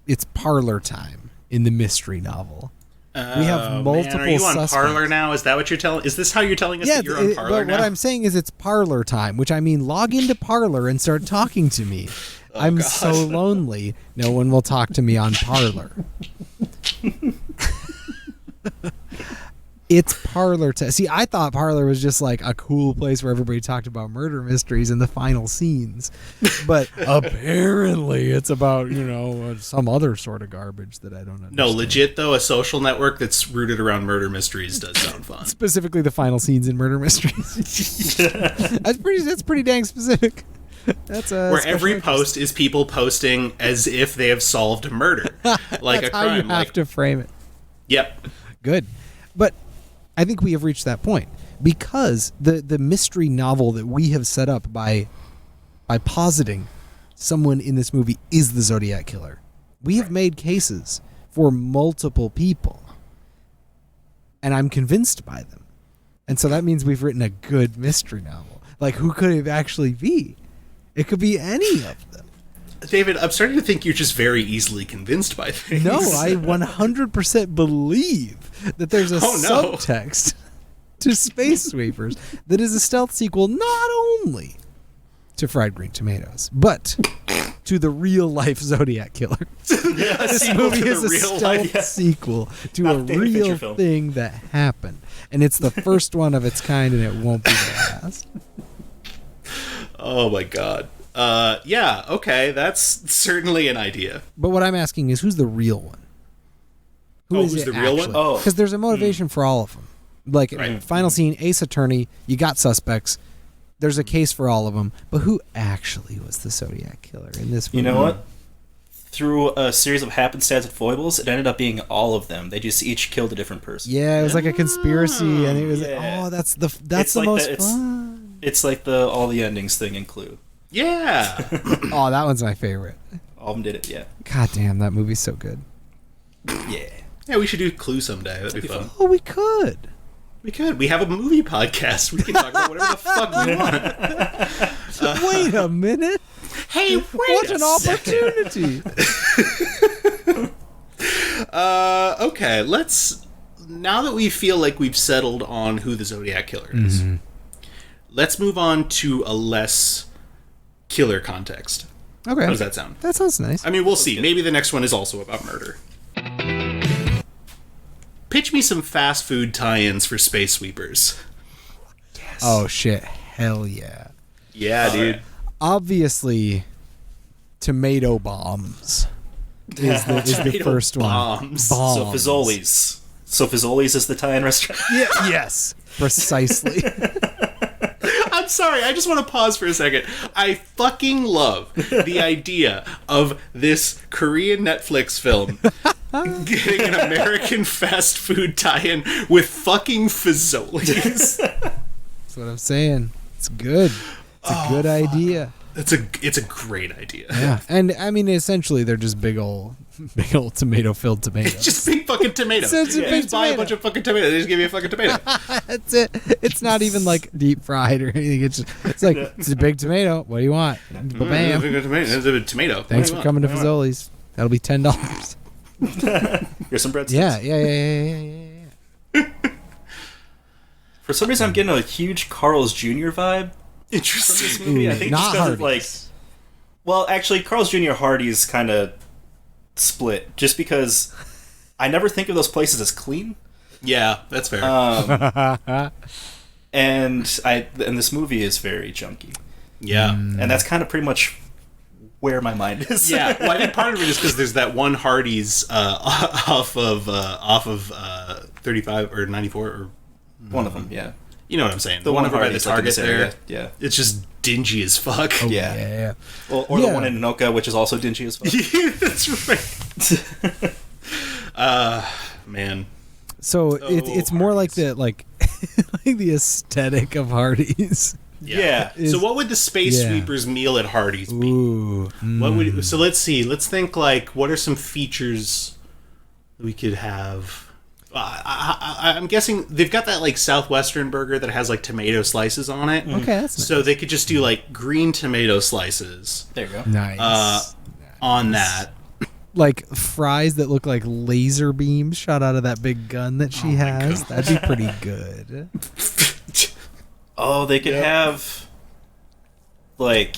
[SPEAKER 2] it's parlor time in the mystery novel. We have multiple
[SPEAKER 1] Are you on
[SPEAKER 2] suspects.
[SPEAKER 1] Parlor now? Is that what you're telling? Is this how you're telling us that you're on Parlor
[SPEAKER 2] but
[SPEAKER 1] now?
[SPEAKER 2] what I'm saying is it's parlor time, which I mean log into Parlor and start talking to me. I'm
[SPEAKER 1] God.
[SPEAKER 2] so lonely. No one will talk to me on Parlor. It's Parlor time. See, I thought Parlor was just like a cool place where everybody talked about murder mysteries in the final scenes. But apparently it's about, some other sort of garbage that I don't understand.
[SPEAKER 1] No, legit though, a social network that's rooted around murder mysteries does sound fun.
[SPEAKER 2] Specifically the final scenes in murder mysteries. That's pretty dang specific. That's
[SPEAKER 1] where every post is people posting as if they have solved a murder, like
[SPEAKER 2] That's
[SPEAKER 1] a crime.
[SPEAKER 2] how you have to frame it.
[SPEAKER 1] Yep.
[SPEAKER 2] Good, but I think we have reached that point because the mystery novel that we have set up by positing someone in this movie is the Zodiac Killer. We have made cases for multiple people, and I'm convinced by them, and so that means we've written a good mystery novel. Like, who could it actually be? It could be any of them.
[SPEAKER 1] David, I'm starting to think you're just very easily convinced by things.
[SPEAKER 2] No, I 100% believe that there's a
[SPEAKER 1] no.
[SPEAKER 2] subtext to Space Sweepers that is a stealth sequel not only to Fried Green Tomatoes, but to the real-life Zodiac Killer. This movie is a stealth sequel to a real thing that happened. And it's the first one of its kind, and it won't be the last.
[SPEAKER 1] Oh my god. Yeah, okay, that's certainly an idea.
[SPEAKER 2] But what I'm asking is, who's the real one?
[SPEAKER 1] Who's the real one? Oh.
[SPEAKER 2] Because there's a motivation for all of them. Like, final scene, Ace Attorney, you got suspects. There's a case for all of them. But who actually was the Zodiac Killer in this movie?
[SPEAKER 3] You know what? Through a series of happenstance and foibles, it ended up being all of them. They just each killed a different person.
[SPEAKER 2] Yeah, it was like a conspiracy, and it was that's the most fun.
[SPEAKER 3] It's like the all the endings thing in Clue.
[SPEAKER 1] Yeah.
[SPEAKER 2] Oh, that one's my favorite.
[SPEAKER 3] All of them did it, yeah.
[SPEAKER 2] God damn, that movie's so good.
[SPEAKER 3] Yeah.
[SPEAKER 1] Yeah, we should do Clue someday. That'd be fun.
[SPEAKER 2] Oh, we could.
[SPEAKER 1] We could. We have a movie podcast. We can talk about whatever the fuck we want.
[SPEAKER 2] Wait a minute.
[SPEAKER 1] Hey, wait
[SPEAKER 2] what an opportunity.
[SPEAKER 1] Okay, now that we feel like we've settled on who the Zodiac Killer is, let's move on to a less killer context.
[SPEAKER 2] Okay.
[SPEAKER 1] How does that sound?
[SPEAKER 2] That sounds nice.
[SPEAKER 1] I mean, we'll see. Maybe the next one is also about murder. Pitch me some fast food tie-ins for Space Sweepers.
[SPEAKER 2] Yes. Oh, shit. Hell yeah.
[SPEAKER 1] Yeah, dude. Right.
[SPEAKER 2] Obviously, tomato bombs is the first
[SPEAKER 1] bombs.
[SPEAKER 2] one.
[SPEAKER 3] Bombs. So Fazoli's is the tie-in restaurant?
[SPEAKER 2] Yeah, yes. Precisely.
[SPEAKER 1] I'm sorry, I just want to pause for a second. I fucking love the idea of this Korean Netflix film getting an American fast food tie-in with fucking Fazoli's.
[SPEAKER 2] That's what I'm saying. It's good. It's a good idea.
[SPEAKER 1] It's a great idea.
[SPEAKER 2] Yeah, and I mean, essentially, they're just big old tomato-filled tomatoes.
[SPEAKER 1] It's just big fucking tomatoes.
[SPEAKER 2] So it's a big
[SPEAKER 1] just buy a bunch of fucking tomatoes. They just give you a fucking tomato.
[SPEAKER 2] That's it. It's not even like deep fried or anything. It's like it's a big tomato. What do you want? Bam.
[SPEAKER 1] It's a tomato.
[SPEAKER 2] Thanks for coming to Fazoli's. That'll be $10.
[SPEAKER 3] Here's some breadsticks.
[SPEAKER 2] Yeah.
[SPEAKER 3] For some reason, I'm getting a huge Carl's Jr. vibe.
[SPEAKER 1] Interesting.
[SPEAKER 3] From this movie. I think
[SPEAKER 2] not
[SPEAKER 3] just because
[SPEAKER 2] Hardee's.
[SPEAKER 3] of well, actually, Carl's Jr. Hardee's kind of split, just because I never think of those places as clean.
[SPEAKER 1] Yeah, that's fair.
[SPEAKER 3] And this movie is very junky.
[SPEAKER 1] Yeah,
[SPEAKER 3] and that's kind of pretty much where my mind is.
[SPEAKER 1] Yeah, well, I think part of it is because there's that one Hardee's off of 35 or 94 or
[SPEAKER 3] One of them, yeah.
[SPEAKER 1] you know what I'm saying.
[SPEAKER 3] The one
[SPEAKER 1] over by the
[SPEAKER 3] Hardee's, like, in
[SPEAKER 1] Target
[SPEAKER 3] this
[SPEAKER 1] there.
[SPEAKER 3] area, yeah.
[SPEAKER 1] It's just dingy as fuck.
[SPEAKER 2] Oh,
[SPEAKER 3] Yeah.
[SPEAKER 2] yeah.
[SPEAKER 3] Or the one in Anoka, which is also dingy as fuck.
[SPEAKER 1] Yeah, that's right. Man.
[SPEAKER 2] So it's more like the like the aesthetic of Hardee's.
[SPEAKER 3] Yeah.
[SPEAKER 1] So what would the Space
[SPEAKER 2] Yeah.
[SPEAKER 1] Sweepers meal at Hardee's be?
[SPEAKER 2] Ooh.
[SPEAKER 1] What would so let's see. Let's think like what are some features we could have. I'm guessing they've got that like Southwestern burger that has like tomato slices on it.
[SPEAKER 2] Okay, that's nice.
[SPEAKER 1] So they could just do like green tomato slices
[SPEAKER 3] There you go.
[SPEAKER 2] Nice.
[SPEAKER 1] on that.
[SPEAKER 2] Like fries that look like laser beams shot out of that big gun that she has.
[SPEAKER 1] God.
[SPEAKER 2] That'd be pretty good.
[SPEAKER 3] Oh, they could have like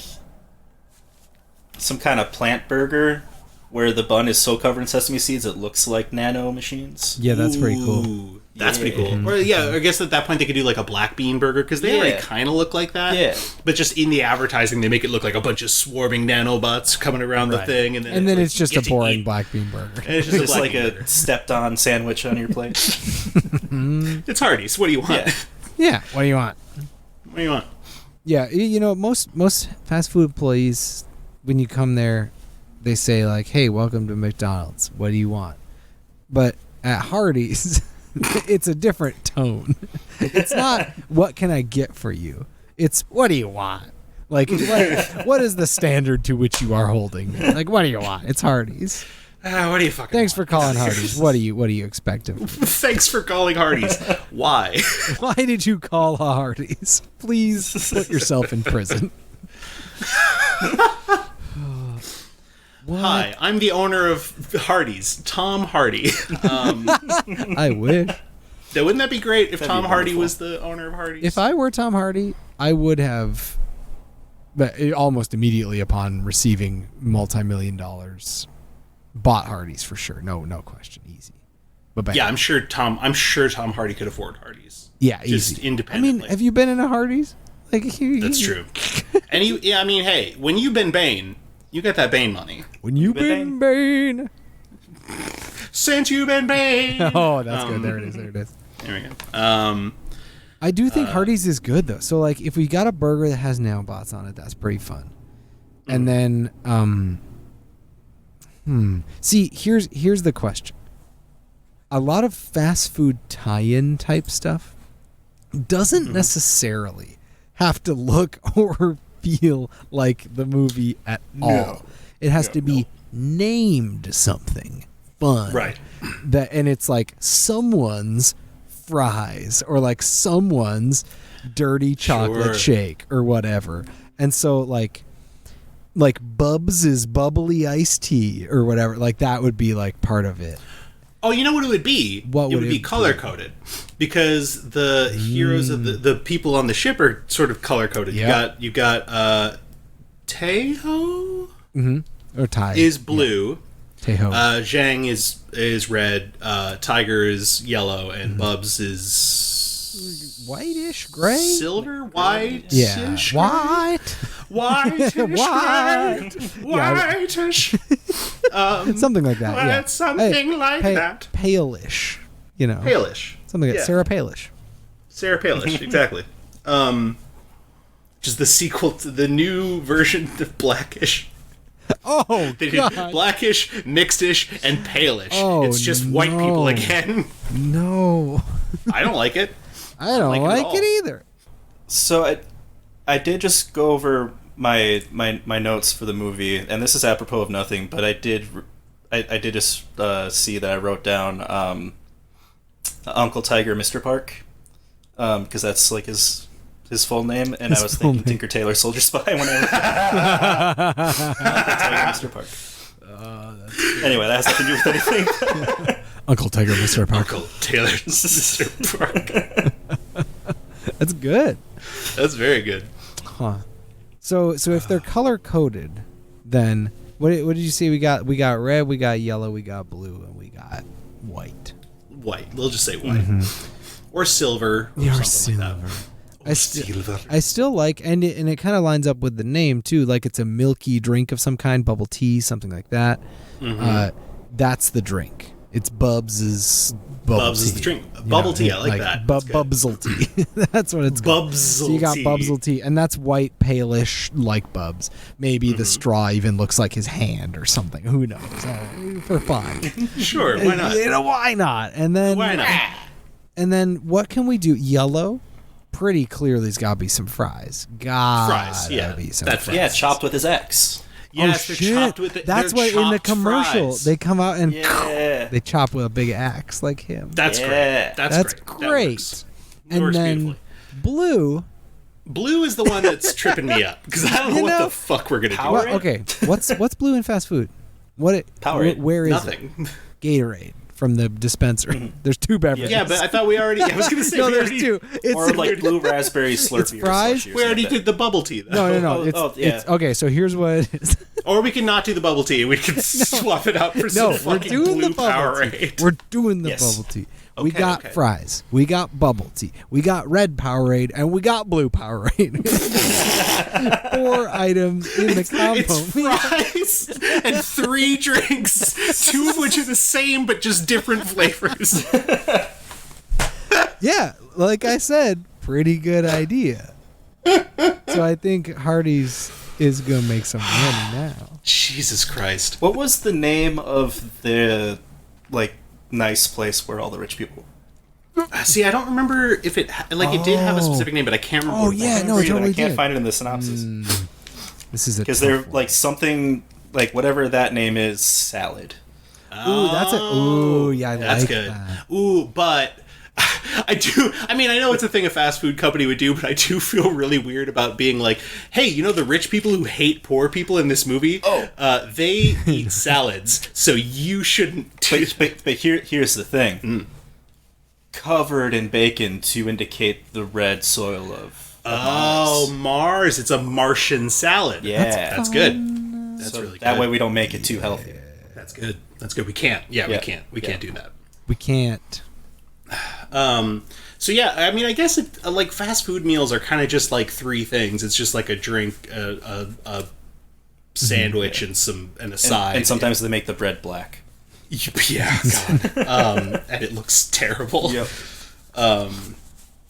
[SPEAKER 3] some kind of plant burger where the bun is so covered in sesame seeds it looks like nano machines.
[SPEAKER 2] Yeah, that's pretty cool.
[SPEAKER 1] Ooh, that's
[SPEAKER 3] Yeah.
[SPEAKER 1] pretty cool. Or yeah, I guess at that point they could do like a black bean burger because they already
[SPEAKER 3] Yeah.
[SPEAKER 1] kind of look like that.
[SPEAKER 3] Yeah.
[SPEAKER 1] But just in the advertising, they make it look like a bunch of swarming nanobots coming around the thing, and then
[SPEAKER 2] It's just a
[SPEAKER 1] get to
[SPEAKER 2] boring
[SPEAKER 1] eat.
[SPEAKER 2] black bean burger.
[SPEAKER 1] And it's just,
[SPEAKER 3] Just
[SPEAKER 1] a
[SPEAKER 3] like
[SPEAKER 1] black
[SPEAKER 3] a
[SPEAKER 1] bean burger.
[SPEAKER 3] stepped-on sandwich on your plate.
[SPEAKER 1] It's Hardee's. What do you want?
[SPEAKER 3] Yeah.
[SPEAKER 2] Yeah. What do you want?
[SPEAKER 1] What do you want?
[SPEAKER 2] Yeah, you know, most fast food employees, when you come there, they say like, "Hey, welcome to McDonald's. What do you want?" But at Hardee's, it's a different tone. It's not "What can I get for you?" It's "What do you want?" Like, what is the standard to which you are holding? Like, what do you want? It's Hardee's.
[SPEAKER 1] What do you fucking
[SPEAKER 2] Thanks for
[SPEAKER 1] want?
[SPEAKER 2] calling Hardee's. What do you expect of me?
[SPEAKER 1] Thanks for calling Hardee's. Why?
[SPEAKER 2] Why did you call a Hardee's? Please put yourself in prison. What?
[SPEAKER 1] Hi, I'm the owner of Hardee's, Tom Hardee.
[SPEAKER 2] I wish.
[SPEAKER 1] Wouldn't that be great if
[SPEAKER 3] That'd
[SPEAKER 1] Tom
[SPEAKER 3] be
[SPEAKER 1] Hardee
[SPEAKER 3] wonderful.
[SPEAKER 1] was the owner of Hardee's?
[SPEAKER 2] If I were Tom Hardee, I would have, but almost immediately upon receiving multi-million dollars, bought Hardee's for sure. No question, easy. But bang.
[SPEAKER 1] Yeah, I'm sure Tom Hardee could afford Hardee's.
[SPEAKER 2] Yeah,
[SPEAKER 1] just
[SPEAKER 2] easy.
[SPEAKER 1] independently.
[SPEAKER 2] I mean, have you been in a Hardee's? Like,
[SPEAKER 1] That's true. And I mean, hey, when you've been Bane, you get that Bane money.
[SPEAKER 2] When you've
[SPEAKER 3] been
[SPEAKER 2] been Bane.
[SPEAKER 1] Since you've been Bane.
[SPEAKER 2] Oh, that's good. There it is.
[SPEAKER 1] There we go.
[SPEAKER 2] I do think Hardee's is good though. So like, if we got a burger that has nanobots on it, that's pretty fun. And then, see, here's the question. A lot of fast food tie-in type stuff doesn't necessarily have to look or feel like the movie at all. It has to be named something fun.
[SPEAKER 1] Right.
[SPEAKER 2] And it's like someone's fries or like someone's dirty chocolate
[SPEAKER 1] Sure.
[SPEAKER 2] shake or whatever. And so like Bubs' bubbly iced tea or whatever, like that would be like part of it.
[SPEAKER 1] Oh, you know what it would be?
[SPEAKER 2] What
[SPEAKER 1] it
[SPEAKER 2] would
[SPEAKER 1] would be
[SPEAKER 2] it
[SPEAKER 1] color
[SPEAKER 2] be?
[SPEAKER 1] coded, because the heroes of the people on the ship are sort of color coded.
[SPEAKER 2] Yeah.
[SPEAKER 1] You got Teho
[SPEAKER 2] Or Thai.
[SPEAKER 1] is blue,
[SPEAKER 2] Teho.
[SPEAKER 1] Zhang is red, Tiger is yellow, and Bubs is
[SPEAKER 2] Whitish, gray?
[SPEAKER 1] silver, white,
[SPEAKER 2] Yeah. White.
[SPEAKER 1] whitish,
[SPEAKER 2] White.
[SPEAKER 1] whitish.
[SPEAKER 2] Something like that. Yeah.
[SPEAKER 1] It's something like that.
[SPEAKER 2] Palish. You know.
[SPEAKER 1] Palish.
[SPEAKER 2] Something like
[SPEAKER 1] Yeah.
[SPEAKER 2] Sarah Palish.
[SPEAKER 1] Sarah Palish, exactly. Which is the sequel to the new version of Blackish.
[SPEAKER 2] Oh,
[SPEAKER 1] They did
[SPEAKER 2] God.
[SPEAKER 1] Blackish, Mixedish, and Palish.
[SPEAKER 2] Oh,
[SPEAKER 1] it's just white people
[SPEAKER 2] no.
[SPEAKER 1] again.
[SPEAKER 2] No.
[SPEAKER 1] I don't like it.
[SPEAKER 2] I don't
[SPEAKER 1] like it at
[SPEAKER 2] like
[SPEAKER 1] all.
[SPEAKER 2] it either.
[SPEAKER 3] So I did just go over my notes for the movie, and this is apropos of nothing, but I did just see that I wrote down Uncle Tiger, Mr. Park, because that's like his full name, and I was
[SPEAKER 2] full
[SPEAKER 3] thinking
[SPEAKER 2] name.
[SPEAKER 3] Tinker Tailor Soldier Spy when I wrote Uncle Tiger, Mr. Park. Anyway, that has nothing to do with anything.
[SPEAKER 2] Uncle Tiger, Mr. Parker.
[SPEAKER 1] Uncle Taylor's Mr. Park.
[SPEAKER 2] That's good.
[SPEAKER 1] That's very good.
[SPEAKER 2] Huh. So if they're color coded, then what did you say we got? We got red, we got yellow, we got blue, and we got white.
[SPEAKER 1] White. We'll just say white. Or silver. Or
[SPEAKER 2] Or
[SPEAKER 1] something like that.
[SPEAKER 2] I still like, and it kind of lines up with the name too. Like it's a milky drink of some kind, bubble tea, something like that. That's the drink. It's Bubs's bubble
[SPEAKER 1] Bubs
[SPEAKER 2] tea.
[SPEAKER 1] is the drink. Bubble tea, I like that. That's good.
[SPEAKER 2] Bubsel tea. That's what it's called.
[SPEAKER 1] Bubsel
[SPEAKER 2] So you got
[SPEAKER 1] tea.
[SPEAKER 2] Bubsel tea, and that's white, palish, like Bubs. Maybe the straw even looks like his hand or something. Who knows? For fun.
[SPEAKER 1] Sure, why not?
[SPEAKER 2] Why not? And then
[SPEAKER 1] Why not?
[SPEAKER 2] And then what can we do? Yellow? Pretty clearly, there's got to be some fries.
[SPEAKER 1] Fries, yeah.
[SPEAKER 2] Be some
[SPEAKER 1] That's
[SPEAKER 2] fries.
[SPEAKER 3] Yeah, chopped with his ex.
[SPEAKER 1] Yes,
[SPEAKER 2] oh,
[SPEAKER 1] they're
[SPEAKER 2] shit.
[SPEAKER 1] chopped with it.
[SPEAKER 2] That's
[SPEAKER 1] they're
[SPEAKER 2] what in the
[SPEAKER 1] chopped
[SPEAKER 2] commercial
[SPEAKER 1] fries.
[SPEAKER 2] they come out and
[SPEAKER 3] Yeah.
[SPEAKER 2] they chop with a big axe like him.
[SPEAKER 1] That's
[SPEAKER 3] Yeah.
[SPEAKER 1] great. That's
[SPEAKER 2] great.
[SPEAKER 1] That works. It
[SPEAKER 2] And
[SPEAKER 1] works
[SPEAKER 2] then
[SPEAKER 1] beautifully.
[SPEAKER 2] blue.
[SPEAKER 1] Blue is the one that's tripping me up because I don't know what the fuck we're gonna
[SPEAKER 3] Power-
[SPEAKER 1] do.
[SPEAKER 2] Well, okay, what's blue in fast food?
[SPEAKER 3] Powerade.
[SPEAKER 2] Where is
[SPEAKER 1] Nothing.
[SPEAKER 2] it? Gatorade from the dispenser. There's two beverages.
[SPEAKER 1] Yeah, but I thought we already. I was gonna say
[SPEAKER 2] no,
[SPEAKER 1] we
[SPEAKER 2] there's
[SPEAKER 1] already,
[SPEAKER 2] two. It's
[SPEAKER 3] Or like blue raspberry Slurpee
[SPEAKER 2] It's fries?
[SPEAKER 3] or slushy or
[SPEAKER 1] We already
[SPEAKER 3] something.
[SPEAKER 1] did the bubble tea though.
[SPEAKER 2] no.
[SPEAKER 3] Oh, yeah.
[SPEAKER 2] It's okay. So here's what it is.
[SPEAKER 1] Or we can not do the bubble tea. We can swap it out for some
[SPEAKER 2] No, we're
[SPEAKER 1] fucking
[SPEAKER 2] doing
[SPEAKER 1] blue
[SPEAKER 2] the bubble tea.
[SPEAKER 1] Powerade.
[SPEAKER 2] We're doing the
[SPEAKER 3] Yes.
[SPEAKER 2] bubble tea. We
[SPEAKER 1] Okay,
[SPEAKER 2] got
[SPEAKER 1] okay.
[SPEAKER 2] fries. We got bubble tea. We got red Powerade, and we got blue Powerade. 4 items in the combo.
[SPEAKER 1] It's fries and 3 drinks, 2 of which are the same but just different flavors.
[SPEAKER 2] Yeah, like I said, pretty good idea. So I think Hardee's is gonna make some money now.
[SPEAKER 1] Jesus Christ.
[SPEAKER 3] What was the name of the like nice place where all the rich people?
[SPEAKER 1] See, I don't remember if it it did have a specific name, but I can't remember.
[SPEAKER 2] Oh,
[SPEAKER 1] what it
[SPEAKER 2] yeah,
[SPEAKER 1] was.
[SPEAKER 2] no, it totally
[SPEAKER 3] I can't
[SPEAKER 2] did.
[SPEAKER 3] find it in the synopsis
[SPEAKER 2] This is a
[SPEAKER 3] because
[SPEAKER 2] tough
[SPEAKER 3] they're
[SPEAKER 2] one.
[SPEAKER 3] like something like whatever that name is salad.
[SPEAKER 2] Ooh, that's it. Ooh, yeah, I
[SPEAKER 1] That's
[SPEAKER 2] like
[SPEAKER 1] good.
[SPEAKER 2] that.
[SPEAKER 1] Ooh, but I mean, I know it's a thing a fast food company would do, but I do feel really weird about being like, hey, you know the rich people who hate poor people in this movie? They eat salads, so you shouldn't do
[SPEAKER 3] But here's the thing. Covered in bacon to indicate the red soil of
[SPEAKER 1] Oh, Mars. It's a Martian salad.
[SPEAKER 3] Yeah.
[SPEAKER 1] That's good. That's
[SPEAKER 3] so
[SPEAKER 1] really good.
[SPEAKER 3] that way we don't make it too healthy.
[SPEAKER 1] That's good. That's good. We can't. Yeah, we
[SPEAKER 3] Yeah.
[SPEAKER 1] can't. We
[SPEAKER 3] Yeah.
[SPEAKER 1] can't do that.
[SPEAKER 2] We can't.
[SPEAKER 1] So yeah, I mean, I guess like fast food meals are kind of just like 3 things. It's just like a drink, a sandwich, and a side.
[SPEAKER 3] And sometimes they make the bread black.
[SPEAKER 1] Yeah, God. And it looks terrible.
[SPEAKER 3] Yep.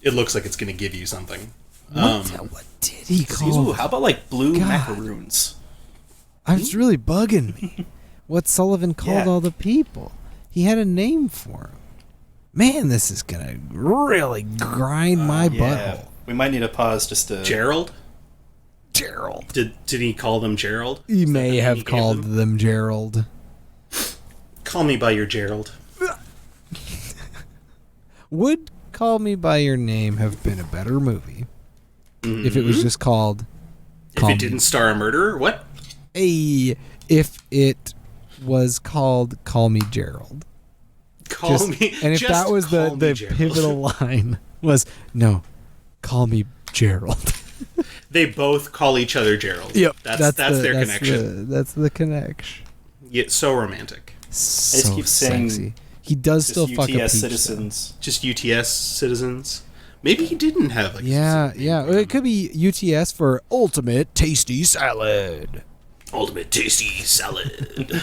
[SPEAKER 1] It looks like it's going to give you something.
[SPEAKER 2] What did he call?
[SPEAKER 3] Ooh, how about like blue
[SPEAKER 2] God.
[SPEAKER 3] macaroons?
[SPEAKER 2] It's really bugging me. What Sullivan called
[SPEAKER 3] Yeah.
[SPEAKER 2] all the people. He had a name for him. Man, this is gonna really grind my butthole.
[SPEAKER 3] We might need a pause just to.
[SPEAKER 1] Gerald?
[SPEAKER 2] Gerald.
[SPEAKER 1] Did he call them Gerald?
[SPEAKER 2] He may
[SPEAKER 1] he
[SPEAKER 2] have
[SPEAKER 1] gave
[SPEAKER 2] called them Gerald.
[SPEAKER 1] Call me by your Gerald.
[SPEAKER 2] Would Call Me by Your Name have been a better movie if it was just called
[SPEAKER 1] If it didn't star a murderer, what?
[SPEAKER 2] if it was called Call Me Gerald.
[SPEAKER 1] Call me.
[SPEAKER 2] And if
[SPEAKER 1] just
[SPEAKER 2] that was
[SPEAKER 1] call me
[SPEAKER 2] the
[SPEAKER 1] Gerald.
[SPEAKER 2] pivotal line was no, call me Gerald.
[SPEAKER 1] They both call each other Gerald. That's their connection.
[SPEAKER 2] That's the connection.
[SPEAKER 1] Yeah, so romantic.
[SPEAKER 2] So
[SPEAKER 3] keep saying
[SPEAKER 2] sexy. He does
[SPEAKER 3] Just
[SPEAKER 2] still fuck a
[SPEAKER 3] UTS
[SPEAKER 2] peach,
[SPEAKER 3] citizens.
[SPEAKER 1] Just UTS citizens. Maybe he didn't have like.
[SPEAKER 2] though. Yeah. Well, it could be UTS for Ultimate Tasty Salad.
[SPEAKER 1] Ultimate tasty salad.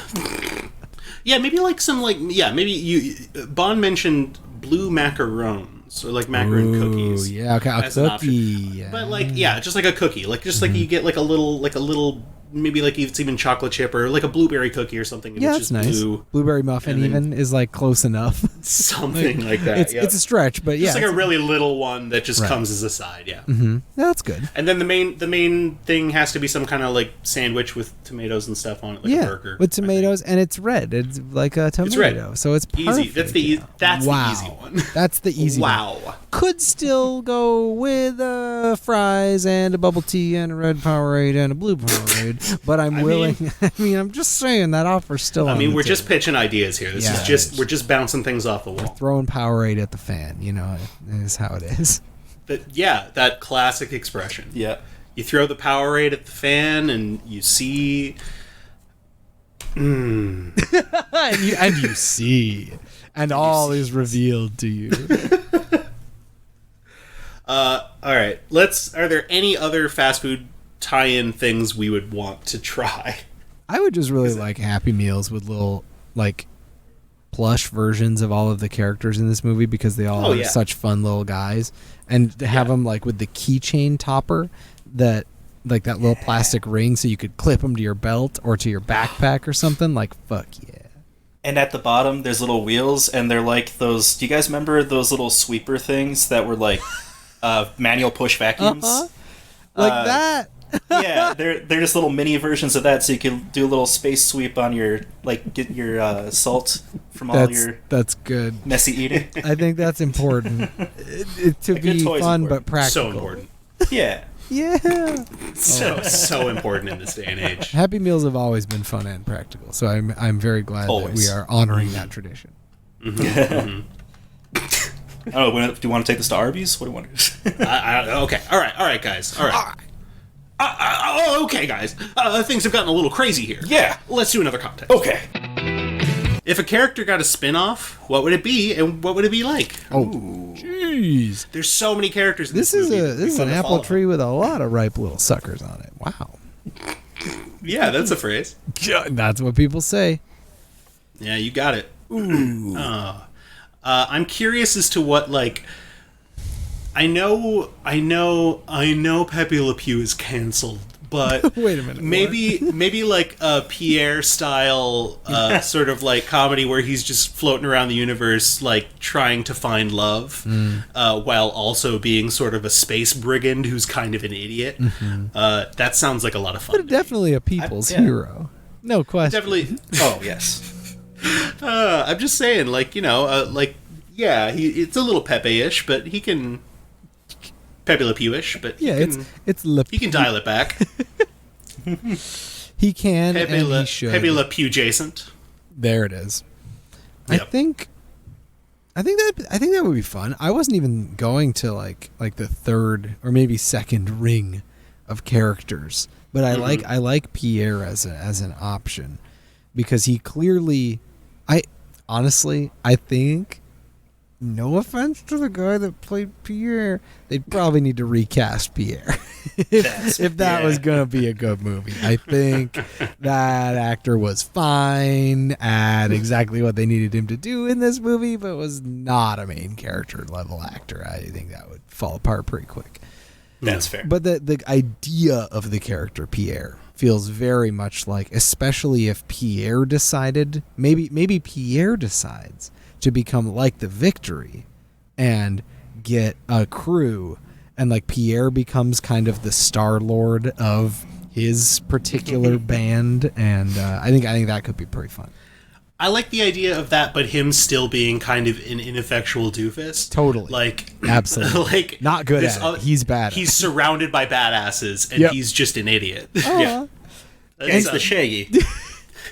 [SPEAKER 1] Yeah, maybe like some maybe Bond mentioned blue macarons or like macaron cookies.
[SPEAKER 2] Yeah, okay, a
[SPEAKER 1] as an option.
[SPEAKER 2] cookie. Yeah.
[SPEAKER 1] But like just like a cookie, like you get like a little maybe like it's even chocolate chip or like a blueberry cookie or something. And
[SPEAKER 2] Yeah,
[SPEAKER 1] it's
[SPEAKER 2] that's
[SPEAKER 1] just
[SPEAKER 2] nice.
[SPEAKER 1] blue,
[SPEAKER 2] Blueberry muffin
[SPEAKER 1] and then-
[SPEAKER 2] even is like close enough.
[SPEAKER 1] something like that.
[SPEAKER 2] It's a stretch, but yeah,
[SPEAKER 1] just like a
[SPEAKER 2] it's-
[SPEAKER 1] really little one that just
[SPEAKER 2] Right.
[SPEAKER 1] comes as a side. Yeah.
[SPEAKER 2] yeah, that's good.
[SPEAKER 1] And then the main thing has to be some kind of like sandwich with tomatoes and stuff on it, like a burger
[SPEAKER 2] with
[SPEAKER 1] I think.
[SPEAKER 2] tomatoes, and it's red. It's like a tomato,
[SPEAKER 1] red.
[SPEAKER 2] so it's
[SPEAKER 1] Easy.
[SPEAKER 2] perfect.
[SPEAKER 1] That's the
[SPEAKER 2] wow.
[SPEAKER 1] easy one.
[SPEAKER 2] That's the easy one.
[SPEAKER 1] Wow.
[SPEAKER 2] Could still go with fries and a bubble tea and a red Powerade and a blue Powerade, but I'm willing. I'm just saying that offer's still.
[SPEAKER 1] I
[SPEAKER 2] on
[SPEAKER 1] mean,
[SPEAKER 2] the
[SPEAKER 1] we're
[SPEAKER 2] table.
[SPEAKER 1] just pitching ideas here. This
[SPEAKER 2] Yeah.
[SPEAKER 1] is just we're just bouncing things off the wall.
[SPEAKER 2] throwing Powerade at the fan. You know, is how it is.
[SPEAKER 1] But yeah, that classic expression.
[SPEAKER 3] Yeah.
[SPEAKER 1] You throw the Powerade at the fan, and you see.
[SPEAKER 2] and you see, and all is revealed to you.
[SPEAKER 1] All right. Are there any other fast food tie-in things we would want to try?
[SPEAKER 2] I would just really like Happy Meals with little like plush versions of all of the characters in this movie because they all are such fun little guys, and to have them like with the keychain topper that like that little plastic ring so you could clip them to your belt or to your backpack or something. Like fuck yeah.
[SPEAKER 3] And at the bottom, there's little wheels, and they're like those. Do you guys remember those little sweeper things that were like manual push vacuums?
[SPEAKER 2] Like that.
[SPEAKER 3] Yeah, they're just little mini versions of that, so you can do a little space sweep on your get your salt from all your
[SPEAKER 2] that's good
[SPEAKER 3] messy eating.
[SPEAKER 2] I think that's important to be fun but practical.
[SPEAKER 1] So important.
[SPEAKER 3] Yeah.
[SPEAKER 2] Yeah.
[SPEAKER 1] So important in this day and age.
[SPEAKER 2] Happy Meals have always been fun and practical, so I'm very glad that we are honoring that tradition.
[SPEAKER 3] Mm-hmm. Oh, do you want to take this to Arby's? What do you want to do?
[SPEAKER 1] Okay. All right, guys. All right. Okay, guys. Things have gotten a little crazy here.
[SPEAKER 3] Yeah.
[SPEAKER 1] Let's do another contest.
[SPEAKER 3] Okay.
[SPEAKER 1] If a character got a spin-off, what would it be, and what would it be like?
[SPEAKER 2] Oh, jeez.
[SPEAKER 1] There's so many characters in
[SPEAKER 2] This
[SPEAKER 1] movie.
[SPEAKER 2] is an apple tree with a lot of ripe little suckers on it. Wow.
[SPEAKER 1] Yeah, that's a phrase.
[SPEAKER 2] That's what people say.
[SPEAKER 1] Yeah, you got it. Ooh. I'm curious as to what, like... I know Pepe Le Pew is canceled, but
[SPEAKER 2] wait a minute.
[SPEAKER 1] Maybe like a Pierre style sort of like comedy where he's just floating around the universe like trying to find love, while also being sort of a space brigand who's kind of an idiot. That sounds like a lot of fun.
[SPEAKER 2] But definitely a people's hero. No question.
[SPEAKER 1] Definitely.
[SPEAKER 3] Oh yes.
[SPEAKER 1] I'm just saying, like it's a little Pepe-ish, but he can. Pepe Le Pew-ish, but
[SPEAKER 2] it's Le Pew.
[SPEAKER 1] He can dial it back.
[SPEAKER 2] He can,
[SPEAKER 1] Pepe
[SPEAKER 2] and
[SPEAKER 1] Le,
[SPEAKER 2] he should.
[SPEAKER 1] Pepe Le Pew-jacent.
[SPEAKER 2] There it is.
[SPEAKER 1] Yep.
[SPEAKER 2] I think that would be fun. I wasn't even going to like the third or maybe second ring of characters, but I like Pierre as an option because he clearly. I think. No offense to the guy that played Pierre, they'd probably need to recast Pierre if that was going to be a good movie. I think that actor was fine at exactly what they needed him to do in this movie, but was not a main character level actor. I think that would fall apart pretty quick.
[SPEAKER 3] That's fair.
[SPEAKER 2] But the idea of the character Pierre feels very much like, especially if Pierre decided, maybe Pierre decides to become like the Victory and get a crew, and like Pierre becomes kind of the Star-Lord of his particular band, and I think that could be pretty fun.
[SPEAKER 1] I like the idea of that, but him still being kind of an ineffectual doofus.
[SPEAKER 2] Totally.
[SPEAKER 1] Like,
[SPEAKER 2] absolutely.
[SPEAKER 1] Like,
[SPEAKER 2] not good at it. He's bad.
[SPEAKER 1] He's surrounded by badasses, and he's just an idiot.
[SPEAKER 3] Yeah. He's the Shaggy.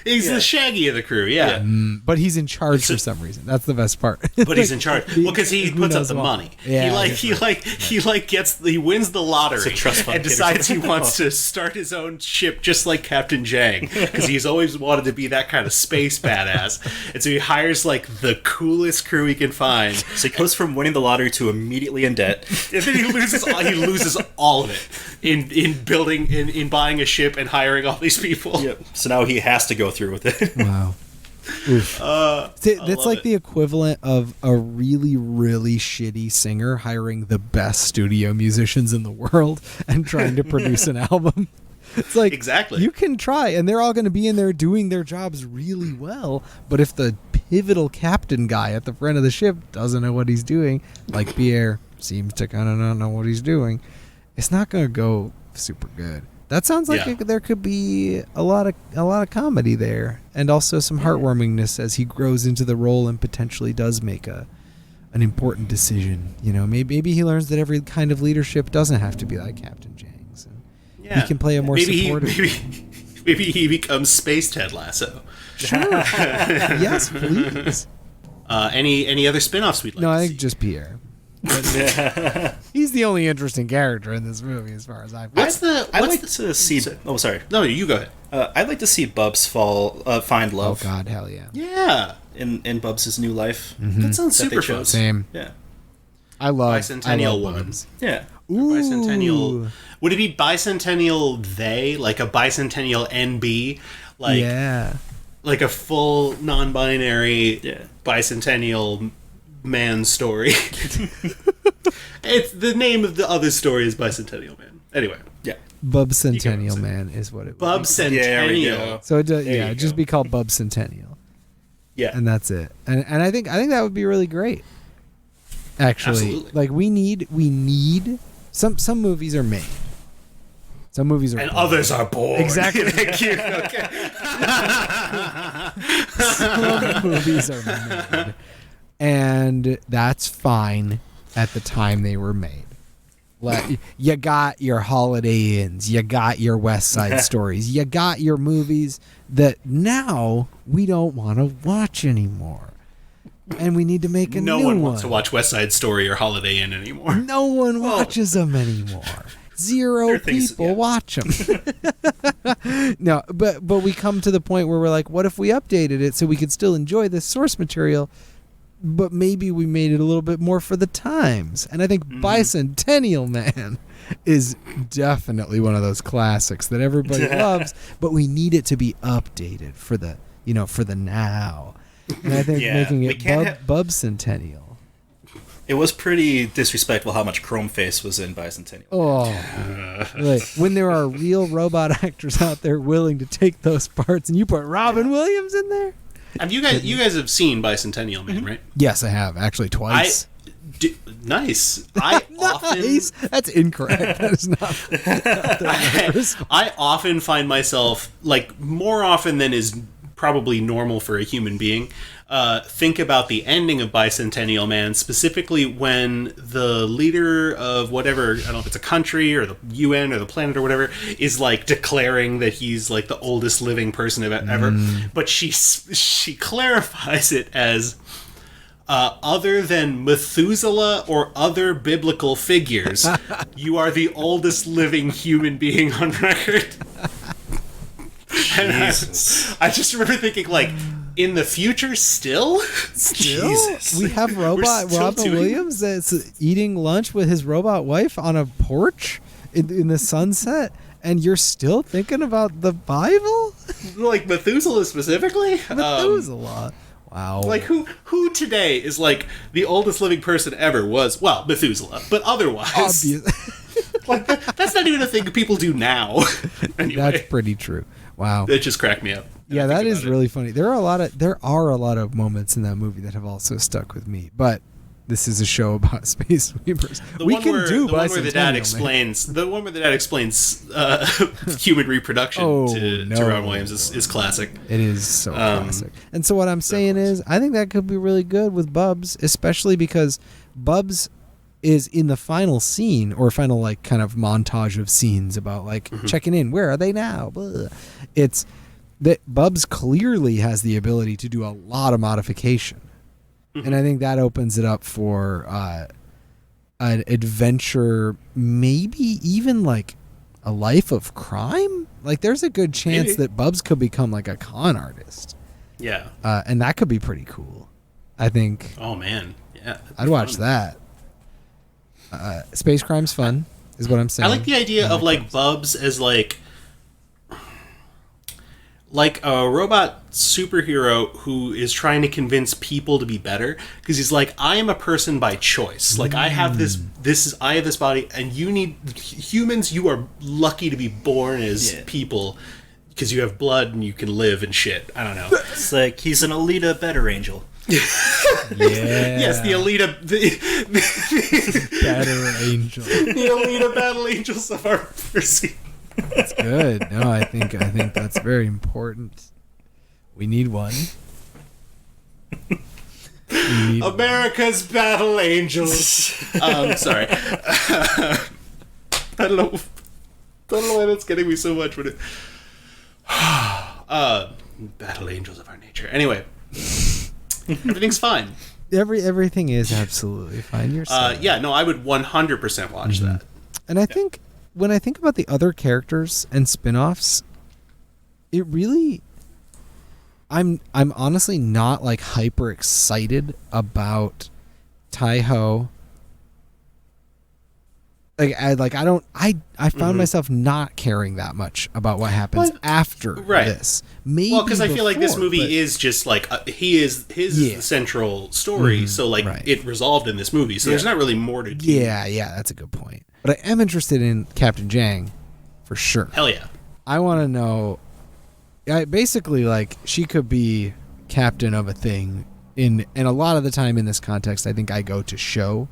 [SPEAKER 1] He's the Shaggy of the crew, yeah.
[SPEAKER 2] But he's in charge for some reason. That's the best part.
[SPEAKER 1] But he's in charge. Well, because he puts up the money.
[SPEAKER 2] Yeah,
[SPEAKER 1] he wins the lottery
[SPEAKER 3] trust fund
[SPEAKER 1] and decides he wants to start his own ship, just like Captain Jang, because he's always wanted to be that kind of space badass. And so he hires like the coolest crew he can find.
[SPEAKER 3] So he goes from winning the lottery to immediately in debt,
[SPEAKER 1] and then he loses all of it in buying a ship and hiring all these people.
[SPEAKER 3] Yep. So now he has to go through with it.
[SPEAKER 2] Wow. That's like the equivalent of a really, really shitty singer hiring the best studio musicians in the world and trying to produce an album. It's like,
[SPEAKER 1] exactly.
[SPEAKER 2] You can try, and they're all going to be in there doing their jobs really well, but if the pivotal captain guy at the front of the ship doesn't know what he's doing, like Pierre seems to kind of not know what he's doing, it's not going to go super good. That sounds like there could be a lot of comedy there, and also some heartwarmingness as he grows into the role and potentially does make an important decision. You know, maybe he learns that every kind of leadership doesn't have to be like Captain Jang's. And he can play a more supportive.
[SPEAKER 1] Maybe he becomes Space Ted Lasso.
[SPEAKER 2] Sure. Yes, please.
[SPEAKER 1] Any other spin-offs we'd like to see?
[SPEAKER 2] No, I think just Pierre. He's the only interesting character in this movie, as far as I'm concerned.
[SPEAKER 3] I'd like to see. Oh, sorry.
[SPEAKER 1] No, you go ahead.
[SPEAKER 3] I'd like to see Bubs find love.
[SPEAKER 2] Oh God, hell yeah!
[SPEAKER 1] Yeah,
[SPEAKER 3] in Bubs' new life.
[SPEAKER 2] Mm-hmm.
[SPEAKER 1] That sounds super fun.
[SPEAKER 2] Same.
[SPEAKER 3] Yeah.
[SPEAKER 2] I love
[SPEAKER 1] Bicentennial woman.
[SPEAKER 2] Bubs.
[SPEAKER 3] Yeah.
[SPEAKER 2] Ooh.
[SPEAKER 1] Bicentennial. Would it be bicentennial they, like a bicentennial NB, like like a full non-binary bicentennial man story? It's the name of the other story is Bicentennial Man. Anyway,
[SPEAKER 2] Bubcentennial Man is what it was.
[SPEAKER 1] Bubcentennial.
[SPEAKER 2] So it'd just be called Bubcentennial.
[SPEAKER 1] Yeah,
[SPEAKER 2] And that's it. And I think that would be really great. Actually,
[SPEAKER 1] Absolutely.
[SPEAKER 2] like we need some movies are made. Some movies are
[SPEAKER 1] and
[SPEAKER 2] boring.
[SPEAKER 1] others are bored.
[SPEAKER 2] Exactly.
[SPEAKER 1] Thank you. Okay.
[SPEAKER 2] Some movies are made. And that's fine at the time they were made. Like, you got your Holiday Inns, you got your West Side Stories, you got your movies that now we don't want to watch anymore. And we need to make a new one.
[SPEAKER 1] No one wants to watch West Side Story or Holiday Inn anymore.
[SPEAKER 2] No one watches them anymore. Zero people watch them. No, but we come to the point where we're like, what if we updated it so we could still enjoy this source material, but maybe we made it a little bit more for the times? And I think Bicentennial Man is definitely one of those classics that everybody loves, but we need it to be updated for the now. And I think making it Bubcentennial.
[SPEAKER 3] It was pretty disrespectful how much Chrome Face was in Bicentennial.
[SPEAKER 2] Oh, like, when there are real robot actors out there willing to take those parts, and you put Robin Williams in there.
[SPEAKER 1] Have you guys have seen Bicentennial Man, right?
[SPEAKER 2] Yes, I have actually twice.
[SPEAKER 1] Nice. I often
[SPEAKER 2] Nice. That's incorrect. That is not.
[SPEAKER 1] I often find myself, like, more often than is probably normal for a human being, think about the ending of Bicentennial Man, specifically when the leader of whatever, I don't know if it's a country or the UN or the planet or whatever, is like declaring that he's like the oldest living person ever. But she clarifies it as other than Methuselah or other biblical figures, you are the oldest living human being on record. And I just remember thinking, like, in the future, still?
[SPEAKER 3] Jesus.
[SPEAKER 2] We have robot Robin Williams that's eating lunch with his robot wife on a porch in the sunset, and you're still thinking about the Bible?
[SPEAKER 1] Like, Methuselah specifically?
[SPEAKER 2] Methuselah. Wow.
[SPEAKER 1] Like, who today is, like, the oldest living person ever was, well, Methuselah, but otherwise...
[SPEAKER 2] Obvious.
[SPEAKER 1] Like, that's not even a thing people do now. Anyway.
[SPEAKER 2] That's pretty true. Wow.
[SPEAKER 1] It just cracked me up.
[SPEAKER 2] Yeah, that is really funny. There are a lot of moments in that movie that have also stuck with me. But this is a show about space sweepers.
[SPEAKER 1] The one where the dad explains human reproduction to Robin Williams is classic.
[SPEAKER 2] It is so classic. And so what I'm saying is, I think that could be really good with Bubs, especially because Bubs is in the final scene, or final, like, kind of montage of scenes about, like, checking in. Where are they now? Blah. It's that Bubs clearly has the ability to do a lot of modification. And I think that opens it up for an adventure, maybe even, like, a life of crime. Like, there's a good chance that Bubs could become, like, a con artist.
[SPEAKER 1] Yeah.
[SPEAKER 2] And that could be pretty cool, I think.
[SPEAKER 1] Oh, man. Yeah.
[SPEAKER 2] I'd watch that. Space crime's fun, is what I'm saying.
[SPEAKER 1] I like the idea of, like, Bubs as, like a robot superhero who is trying to convince people to be better, because he's like, I am a person by choice. Like, I have this I have this body, and you need humans. You are lucky to be born as people because you have blood and you can live and shit. I don't know.
[SPEAKER 3] It's like he's an Alita better angel.
[SPEAKER 1] Yes, the Alita,
[SPEAKER 2] Better angel.
[SPEAKER 1] the Alita battle angels of our mercy.
[SPEAKER 2] That's good. No, I think that's very important. We need one.
[SPEAKER 1] America's battle angels. Sorry. I don't know why that's getting me so much, but it. Battle angels of our nature. Anyway. Everything's fine.
[SPEAKER 2] Everything is absolutely fine. You're
[SPEAKER 1] yeah, no, I would 100% watch that.
[SPEAKER 2] And I think when I think about the other characters and spin-offs, it really, I'm honestly not, like, hyper excited about Tai-Ho I found myself not caring that much about what happens after this. Maybe
[SPEAKER 1] because I feel like this
[SPEAKER 2] before,
[SPEAKER 1] movie
[SPEAKER 2] but-
[SPEAKER 1] is just like his is the central story, so like it resolved in this movie. So there's not really more to do.
[SPEAKER 2] Yeah, that's a good point. But I am interested in Captain Jang, for sure.
[SPEAKER 1] Hell yeah.
[SPEAKER 2] I want to know. Basically, like, she could be captain of a thing, and a lot of the time in this context, I think I go to show,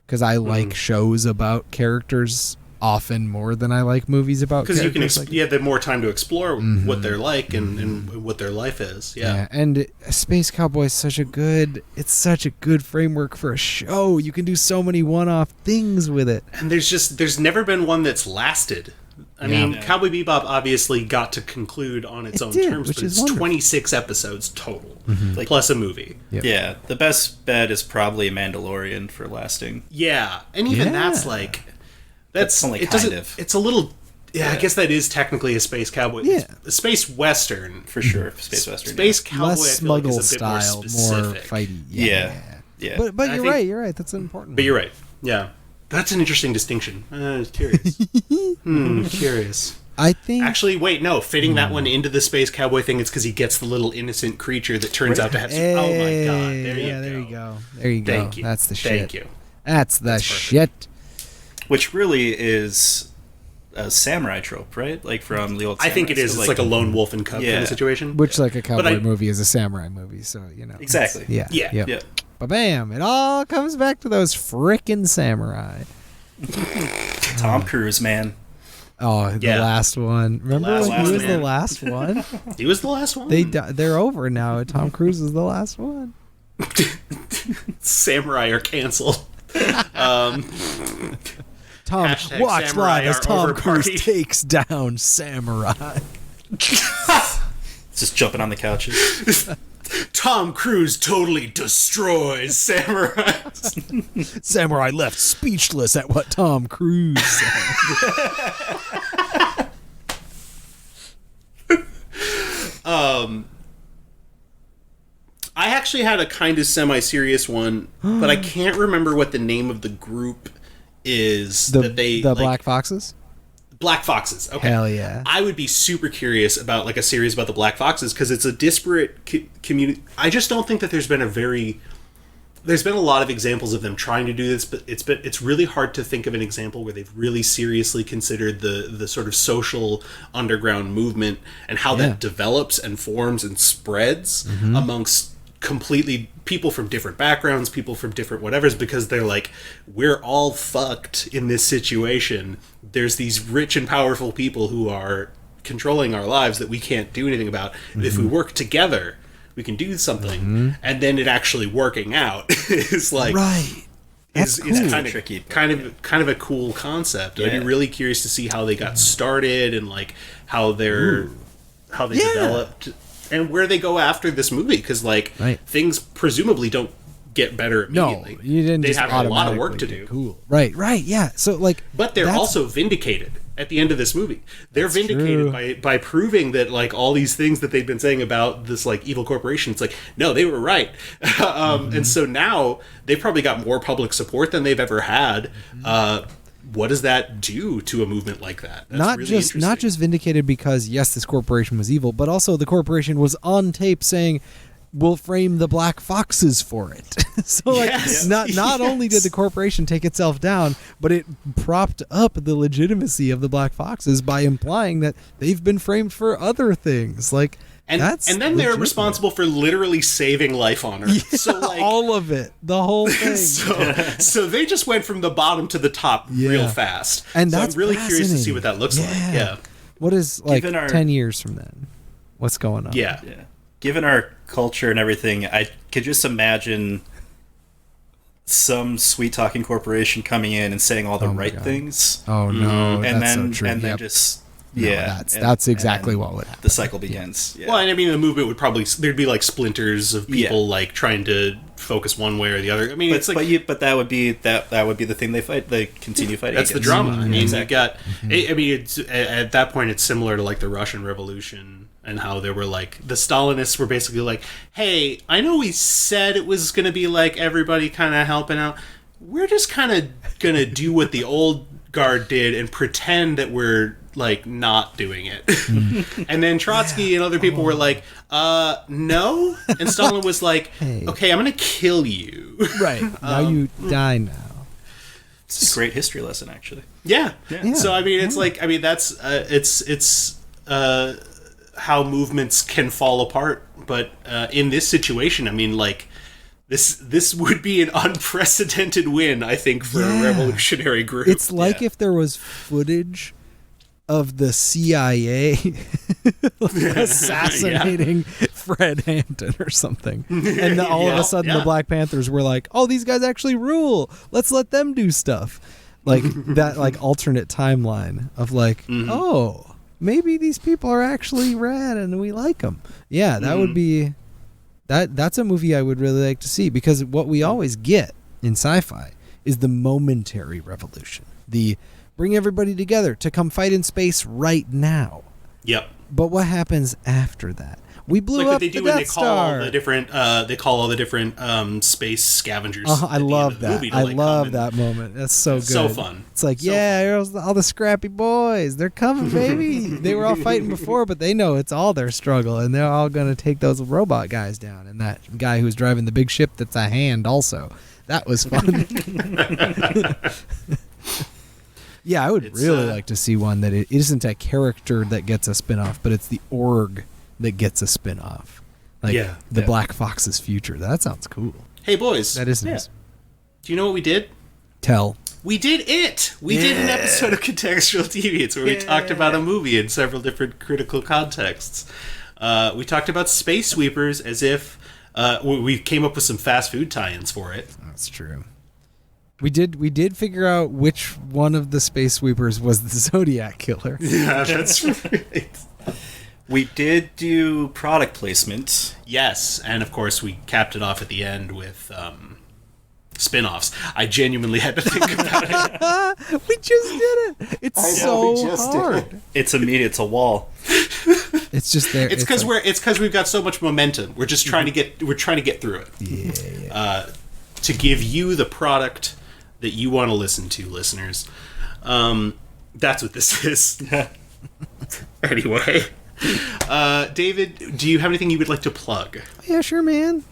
[SPEAKER 2] because I like shows about characters often more than I like movies about characters.
[SPEAKER 1] Because you can, you have more time to explore what they're like and what their life is. Yeah.
[SPEAKER 2] And Space Cowboy is such a good framework for a show. You can do so many one-off things with it.
[SPEAKER 1] And there's never been one that's lasted. I mean, Cowboy Bebop obviously got to conclude on its own terms, but it's 26 episodes total, plus a movie.
[SPEAKER 2] Yep.
[SPEAKER 3] Yeah, the best bet is probably Mandalorian for lasting.
[SPEAKER 1] Yeah, and even that's like... That's
[SPEAKER 3] only
[SPEAKER 1] it
[SPEAKER 3] kind
[SPEAKER 1] doesn't,
[SPEAKER 3] of.
[SPEAKER 1] It's a little... Yeah, I guess that is technically a space cowboy.
[SPEAKER 2] Yeah.
[SPEAKER 1] A space western.
[SPEAKER 3] For sure, space western.
[SPEAKER 1] Space cowboy,
[SPEAKER 2] Less
[SPEAKER 1] I feel like,
[SPEAKER 2] smuggle
[SPEAKER 1] is a bit more
[SPEAKER 2] style, more
[SPEAKER 1] specific.
[SPEAKER 2] fighty.
[SPEAKER 3] Yeah.
[SPEAKER 2] But
[SPEAKER 1] I
[SPEAKER 2] you're
[SPEAKER 1] think-
[SPEAKER 2] right. That's important.
[SPEAKER 1] But you're right. Yeah. That's an interesting distinction. I was curious. Curious.
[SPEAKER 2] I think...
[SPEAKER 1] Actually, wait, no. Fitting that one into the space cowboy thing, it's because he gets the little innocent creature that turns out to have... oh my god. There you go.
[SPEAKER 2] There you go.
[SPEAKER 1] Thank you.
[SPEAKER 2] That's the shit.
[SPEAKER 1] Thank you.
[SPEAKER 2] That's the shit.
[SPEAKER 3] Which really is a samurai trope, right? Like from the old
[SPEAKER 1] I think it
[SPEAKER 3] samurais.
[SPEAKER 1] is. It's like a lone wolf and cub kind of situation.
[SPEAKER 2] Which, like, a cowboy
[SPEAKER 1] I-
[SPEAKER 2] movie is a samurai movie, so, you know.
[SPEAKER 3] Exactly.
[SPEAKER 2] Yeah.
[SPEAKER 1] Yeah.
[SPEAKER 2] Ba-bam. It all comes back to those frickin' samurai.
[SPEAKER 3] Tom Cruise, man.
[SPEAKER 2] Oh, the
[SPEAKER 1] Yeah.
[SPEAKER 2] last one. Remember
[SPEAKER 1] last
[SPEAKER 2] when he
[SPEAKER 1] one,
[SPEAKER 2] was
[SPEAKER 1] man.
[SPEAKER 2] the last one?
[SPEAKER 1] He was the last one.
[SPEAKER 2] They're over now. Tom Cruise is the last one.
[SPEAKER 1] Samurai are canceled.
[SPEAKER 2] Tom,
[SPEAKER 1] Hashtag
[SPEAKER 2] watch
[SPEAKER 1] samurai
[SPEAKER 2] live as
[SPEAKER 1] are
[SPEAKER 2] Tom
[SPEAKER 1] over
[SPEAKER 2] Cruise
[SPEAKER 1] party.
[SPEAKER 2] takes down samurai.
[SPEAKER 3] Just jumping on the couches.
[SPEAKER 1] Tom Cruise totally destroys samurai.
[SPEAKER 2] Samurai left speechless at what Tom Cruise said.
[SPEAKER 1] I actually had a kind of semi-serious one, but I can't remember what the name of the group is that they
[SPEAKER 2] The
[SPEAKER 1] like,
[SPEAKER 2] Black Foxes?
[SPEAKER 1] Black Foxes. Okay.
[SPEAKER 2] Hell yeah.
[SPEAKER 1] I would be super curious about like a series about the Black Foxes because it's a disparate community. I just don't think that there's been a lot of examples of them trying to do this, but it's really hard to think of an example where they've really seriously considered the sort of social underground movement and how that develops and forms and spreads amongst completely people from different backgrounds, people from different whatevers, because they're like, we're all fucked in this situation. There's these rich and powerful people who are controlling our lives that we can't do anything about. If we work together, we can do something. And then it actually working out is like
[SPEAKER 2] Right. That's
[SPEAKER 1] is
[SPEAKER 2] cool.
[SPEAKER 1] kind of
[SPEAKER 3] Tricky,
[SPEAKER 1] kind of a cool concept. I'd
[SPEAKER 3] Yeah.
[SPEAKER 1] be really curious to see how they got started and like how they developed and where they go after this movie, because like
[SPEAKER 2] Right.
[SPEAKER 1] things presumably don't get better
[SPEAKER 2] No,
[SPEAKER 1] immediately.
[SPEAKER 2] you didn't
[SPEAKER 1] They
[SPEAKER 2] just
[SPEAKER 1] have a lot of
[SPEAKER 2] automatically
[SPEAKER 1] work to
[SPEAKER 2] get
[SPEAKER 1] do.
[SPEAKER 2] Cool. Right, yeah. So, like...
[SPEAKER 1] But they're
[SPEAKER 2] that's-
[SPEAKER 1] also vindicated at the end of this movie. They're
[SPEAKER 2] That's
[SPEAKER 1] vindicated
[SPEAKER 2] true.
[SPEAKER 1] by proving that like all these things that they've been saying about this like evil corporation, it's like, no, they were right. And so now they've probably got more public support than they've ever had. What does that do to a movement like that? That's
[SPEAKER 2] not
[SPEAKER 1] really
[SPEAKER 2] just
[SPEAKER 1] interesting.
[SPEAKER 2] vindicated because, yes, this corporation was evil, but also the corporation was on tape saying, we'll frame the Black Foxes for it. So, like,
[SPEAKER 1] Yes.
[SPEAKER 2] not only did the corporation take itself down, but it propped up the legitimacy of the Black Foxes by implying that they've been framed for other things. Like,
[SPEAKER 1] And
[SPEAKER 2] that's
[SPEAKER 1] then they're
[SPEAKER 2] legitimate.
[SPEAKER 1] responsible for literally saving life on Earth. So like
[SPEAKER 2] all of it, the whole thing.
[SPEAKER 1] so they just went from the bottom to the top real fast.
[SPEAKER 2] And
[SPEAKER 1] so
[SPEAKER 2] that's
[SPEAKER 1] I'm really curious to see
[SPEAKER 2] fascinating.
[SPEAKER 1] what that looks like. Yeah.
[SPEAKER 2] What is, like,
[SPEAKER 3] Given our-
[SPEAKER 2] 10 years from then? What's going on?
[SPEAKER 1] Yeah.
[SPEAKER 3] Yeah. Given our culture and everything, I could just imagine some sweet talking corporation coming in and saying all the
[SPEAKER 2] Oh my
[SPEAKER 3] right
[SPEAKER 2] God.
[SPEAKER 3] things,
[SPEAKER 2] Oh, no.
[SPEAKER 3] and
[SPEAKER 2] that's
[SPEAKER 3] then
[SPEAKER 2] so true.
[SPEAKER 3] and then
[SPEAKER 2] Yep.
[SPEAKER 3] just
[SPEAKER 2] No,
[SPEAKER 3] yeah,
[SPEAKER 2] that's exactly
[SPEAKER 3] and
[SPEAKER 2] what would happen.
[SPEAKER 3] the cycle begins. Yeah.
[SPEAKER 1] Well, and I mean, the movement would probably there'd be like splinters of people
[SPEAKER 3] Yeah.
[SPEAKER 1] like trying to focus one way or the other. I mean, it's like
[SPEAKER 3] but that would be that would be the thing they fight. They continue fighting.
[SPEAKER 1] that's the
[SPEAKER 3] against.
[SPEAKER 1] drama. I mean,
[SPEAKER 3] Exactly.
[SPEAKER 1] you got. I mean, it's at that point, it's similar to like the Russian Revolution and how they were like the Stalinists were basically like, "Hey, I know we said it was going to be like everybody kind of helping out. We're just kind of going to do what the old guard did and pretend that we're like not doing it. And then Trotsky and other people were like, no. And Stalin was like,
[SPEAKER 2] Hey.
[SPEAKER 1] okay, I'm gonna kill you.
[SPEAKER 2] Right. Now you die now.
[SPEAKER 3] It's a great history lesson, actually.
[SPEAKER 1] Yeah.
[SPEAKER 2] Yeah.
[SPEAKER 1] So I mean, it's like, I mean, that's it's how movements can fall apart. But in this situation, I mean, like this would be an unprecedented win, I think, for a revolutionary group.
[SPEAKER 2] It's like if there was footage of the CIA assassinating Fred Hampton or something, and then all of a sudden the Black Panthers were like, "Oh, these guys actually rule. Let's let them do stuff." Like that, like alternate timeline of like, oh, maybe these people are actually rad and we like them. Yeah, that would be that's a movie I would really like to see, because what we always get in sci-fi is the momentary revolution, the bring everybody together to come fight in space right now.
[SPEAKER 1] Yep.
[SPEAKER 2] But what happens after that? We blew
[SPEAKER 1] Like
[SPEAKER 2] up
[SPEAKER 1] what they
[SPEAKER 2] the
[SPEAKER 1] do when
[SPEAKER 2] Death Star.
[SPEAKER 1] they call all the different space scavengers.
[SPEAKER 2] I love that. I love
[SPEAKER 1] come
[SPEAKER 2] that moment. That's so good.
[SPEAKER 1] So fun.
[SPEAKER 2] It's like,
[SPEAKER 1] So
[SPEAKER 2] here's all the scrappy boys. They're coming, baby. They were all fighting before, but they know it's all their struggle, and they're all going to take those robot guys down. And that guy who's driving the big ship that's a hand also. That was fun. Yeah, I would really like to see one that it isn't a character that gets a spin-off, but it's the org that gets a spin-off. Like the Black Fox's future. That sounds cool.
[SPEAKER 1] Hey, boys.
[SPEAKER 2] That is nice.
[SPEAKER 1] Do you know what we did?
[SPEAKER 2] Tell.
[SPEAKER 1] We did it! We did an episode of Contextual Deviants where we talked about a movie in several different critical contexts. We talked about Space Sweepers as if we came up with some fast food tie-ins for it.
[SPEAKER 2] That's true. We did figure out which one of the Space Sweepers was the Zodiac Killer.
[SPEAKER 1] Yeah, that's right.
[SPEAKER 3] We did do product placement.
[SPEAKER 1] Yes, and of course we capped it off at the end with spin-offs. I genuinely had to think about it.
[SPEAKER 2] We just did it. It's so hard.
[SPEAKER 3] It's immediate. It's a wall.
[SPEAKER 2] It's just there.
[SPEAKER 1] It's because we've got so much momentum. We're just trying to get through it.
[SPEAKER 2] Yeah.
[SPEAKER 1] To give you the product that you want to listen to, listeners. That's what this is. Anyway, David, do you have anything you would like to plug?
[SPEAKER 2] Yeah, sure, man.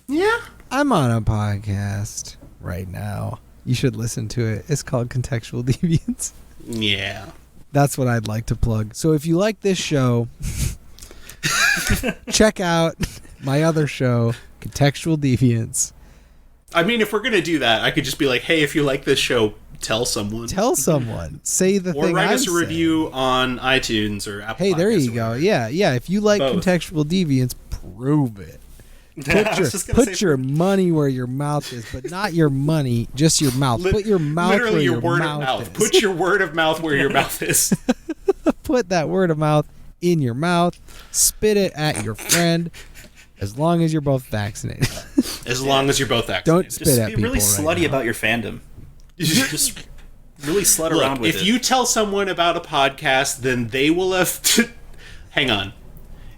[SPEAKER 1] Yeah.
[SPEAKER 2] I'm on a podcast right now. You should listen to it. It's called Contextual Deviants.
[SPEAKER 1] Yeah.
[SPEAKER 2] That's what I'd like to plug. So if you like this show, check out my other show, Contextual Deviants.
[SPEAKER 1] I mean, if we're going to do that, I could just be like, hey, if you like this show, tell someone.
[SPEAKER 2] Tell someone. Say the
[SPEAKER 1] or
[SPEAKER 2] thing
[SPEAKER 1] write
[SPEAKER 2] I'm
[SPEAKER 1] us a review on iTunes or Apple
[SPEAKER 2] Hey, there
[SPEAKER 1] Podcasts
[SPEAKER 2] you
[SPEAKER 1] or
[SPEAKER 2] go.
[SPEAKER 1] whatever.
[SPEAKER 2] Yeah. If you like
[SPEAKER 1] Both.
[SPEAKER 2] Contextual Deviants, prove it. Put your money where your mouth is, but not your money, just your mouth. Put your mouth
[SPEAKER 1] literally
[SPEAKER 2] where
[SPEAKER 1] your
[SPEAKER 2] your
[SPEAKER 1] word
[SPEAKER 2] mouth
[SPEAKER 1] of mouth.
[SPEAKER 2] is.
[SPEAKER 1] Put your word of mouth where your mouth is.
[SPEAKER 2] Put that word of mouth in your mouth. Spit it at your friend. As long as you're both vaccinated.
[SPEAKER 1] As long as you're both vaccinated.
[SPEAKER 2] Don't spit
[SPEAKER 3] Just
[SPEAKER 2] at
[SPEAKER 3] be
[SPEAKER 2] people
[SPEAKER 3] really
[SPEAKER 2] right
[SPEAKER 3] slutty
[SPEAKER 2] now.
[SPEAKER 3] about your fandom. Just really slut around
[SPEAKER 1] Look,
[SPEAKER 3] with
[SPEAKER 1] if
[SPEAKER 3] it.
[SPEAKER 1] you tell someone about a podcast, then they will have to... Hang on.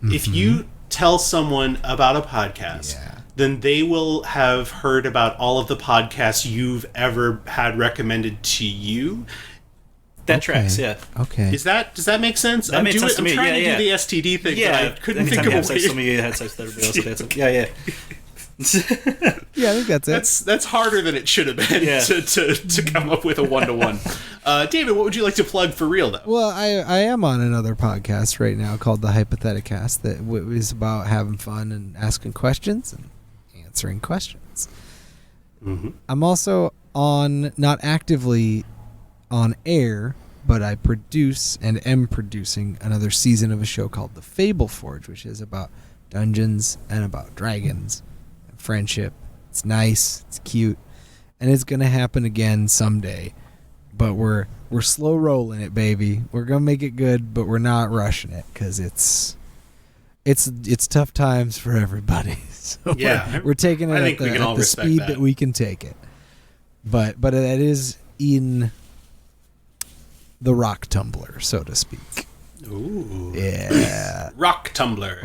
[SPEAKER 1] If you tell someone about a podcast, then they will have heard about all of the podcasts you've ever had recommended to you.
[SPEAKER 3] That tracks, yeah.
[SPEAKER 2] Okay.
[SPEAKER 1] Does that make sense?
[SPEAKER 3] That makes sense to me,
[SPEAKER 1] I'm trying
[SPEAKER 3] yeah,
[SPEAKER 1] to do
[SPEAKER 3] yeah.
[SPEAKER 1] the STD thing,
[SPEAKER 3] Yeah,
[SPEAKER 1] but I couldn't think
[SPEAKER 3] anytime you
[SPEAKER 1] of
[SPEAKER 3] have
[SPEAKER 1] a
[SPEAKER 3] sex,
[SPEAKER 1] way.
[SPEAKER 3] somebody had sex with everybody else. That's yeah.
[SPEAKER 2] Yeah, I think that's it.
[SPEAKER 1] That's harder than it should have been to come up with a one-to-one. David, what would you like to plug for real, though?
[SPEAKER 2] Well, I am on another podcast right now called The Hypotheticast that is about having fun and asking questions and answering questions. I'm also on, not actively on air, but I produce and am producing another season of a show called The Fable Forge, which is about dungeons and about dragons and friendship. It's nice, it's cute, and it's gonna happen again someday. But we're slow rolling it, baby. We're gonna make it good, but we're not rushing it because it's tough times for everybody. So we're taking it at the speed that we can take it. But it is in the rock tumbler, so to speak.
[SPEAKER 1] Ooh.
[SPEAKER 2] Yeah.
[SPEAKER 1] Rock tumbler.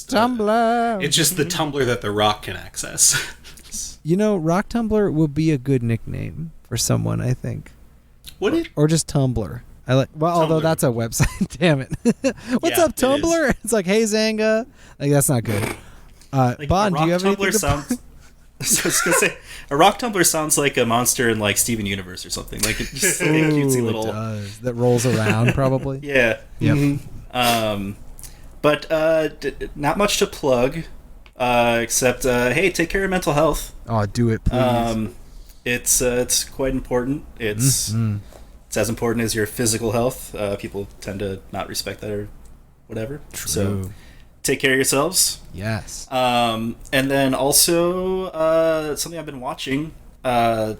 [SPEAKER 2] Tumbler.
[SPEAKER 1] It's just the tumbler that the rock can access.
[SPEAKER 2] You know, rock tumbler would be a good nickname for someone, I think.
[SPEAKER 1] Would it?
[SPEAKER 2] Or just Tumblr. Although
[SPEAKER 1] Tumblr.
[SPEAKER 2] that's a website. Damn it. What's
[SPEAKER 1] Yeah,
[SPEAKER 2] up,
[SPEAKER 1] it is.
[SPEAKER 2] Tumblr? It's like, hey, Zanga. Like, that's not good.
[SPEAKER 3] Like,
[SPEAKER 2] Bond,
[SPEAKER 3] a
[SPEAKER 2] do you
[SPEAKER 3] rock
[SPEAKER 2] have
[SPEAKER 3] tumbler
[SPEAKER 2] anything
[SPEAKER 3] sounds. So I was gonna say, a rock tumbler sounds like a monster in like Steven Universe or something. Like it's just like a cutesy
[SPEAKER 2] Ooh,
[SPEAKER 3] little.
[SPEAKER 2] it does. That rolls around, probably.
[SPEAKER 3] Yeah.
[SPEAKER 2] Yep.
[SPEAKER 3] But not much to plug, except hey, take care of mental health.
[SPEAKER 2] Oh, do it, please.
[SPEAKER 3] It's quite important. It's as important as your physical health. People tend to not respect that or whatever.
[SPEAKER 2] True.
[SPEAKER 3] So take care of yourselves.
[SPEAKER 2] Yes.
[SPEAKER 3] And then also something I've been watching. David,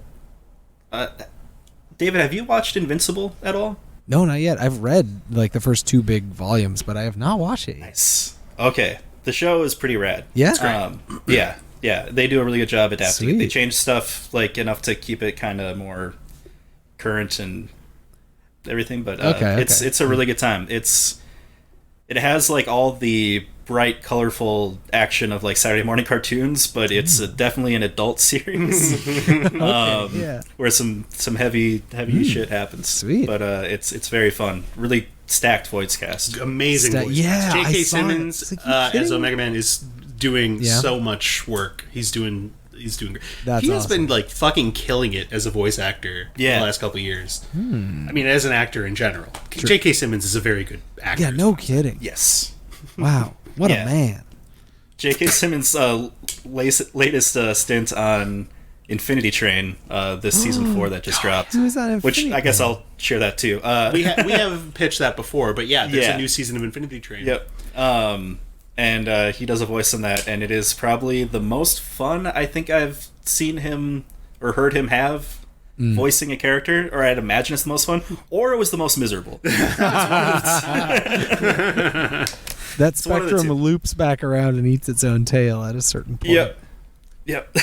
[SPEAKER 3] have you watched Invincible at all?
[SPEAKER 2] No, not yet. I've read like the first 2 big volumes, but I have not watched it yet.
[SPEAKER 3] Nice. Okay, the show is pretty rad.
[SPEAKER 2] Yeah?
[SPEAKER 3] Yeah. They do a really good job adapting it. They
[SPEAKER 2] Sweet.
[SPEAKER 3] change stuff like enough to keep it kind of more current and everything. But
[SPEAKER 2] Okay.
[SPEAKER 3] it's a really good time. It has like all the bright, colorful action of like Saturday morning cartoons, but it's definitely an adult series.
[SPEAKER 2] Yeah.
[SPEAKER 3] Where some heavy shit happens.
[SPEAKER 2] Sweet.
[SPEAKER 3] But it's very fun. Really stacked voice cast.
[SPEAKER 1] Amazing voice.
[SPEAKER 2] Yeah, I
[SPEAKER 1] J.K.
[SPEAKER 2] saw it.
[SPEAKER 1] Simmons
[SPEAKER 2] It's like, you kidding
[SPEAKER 1] as
[SPEAKER 2] me?
[SPEAKER 1] Omega Man is doing
[SPEAKER 2] Yeah.
[SPEAKER 1] so much work. He's doing great.
[SPEAKER 2] That's
[SPEAKER 1] he has
[SPEAKER 2] awesome.
[SPEAKER 1] been like fucking killing it as a voice actor the last couple of years. I mean, as an actor in general. J.K. Simmons is a very good actor.
[SPEAKER 2] Yeah, no kidding.
[SPEAKER 3] Yes.
[SPEAKER 2] Wow. What
[SPEAKER 3] Yeah.
[SPEAKER 2] a man.
[SPEAKER 3] J.K. Simmons' latest stint on Infinity Train, this season 4 that just dropped.
[SPEAKER 2] He was on
[SPEAKER 3] Which
[SPEAKER 2] Infinity
[SPEAKER 3] I guess
[SPEAKER 2] Train.
[SPEAKER 3] I'll share that too.
[SPEAKER 1] We have pitched that before, but yeah, there's
[SPEAKER 3] Yeah.
[SPEAKER 1] a new season of Infinity Train.
[SPEAKER 3] Yep. And he does a voice in that, and it is probably the most fun I think I've seen him or heard him have voicing a character, or I'd imagine it's the most fun, or it was the most miserable.
[SPEAKER 2] That
[SPEAKER 3] one of the
[SPEAKER 2] spectrum
[SPEAKER 3] two.
[SPEAKER 2] loops back around and eats its own tail at a certain point.
[SPEAKER 3] Yep.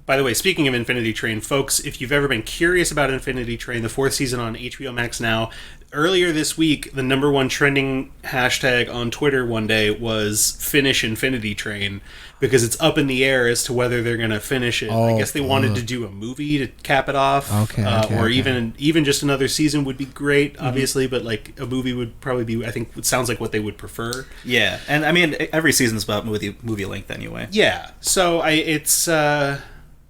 [SPEAKER 1] By the way, speaking of Infinity Train, folks, if you've ever been curious about Infinity Train, the 4th season on HBO Max now, earlier this week, the #1 trending hashtag on Twitter one day was finish Infinity Train, because it's up in the air as to whether they're going to finish it. I guess they wanted to do a movie to cap it off. Or even just another season would be great, obviously, but like a movie would probably be, I think, it sounds like what they would prefer.
[SPEAKER 3] Yeah, and I mean, every season's about movie length anyway.
[SPEAKER 1] Yeah, so it's...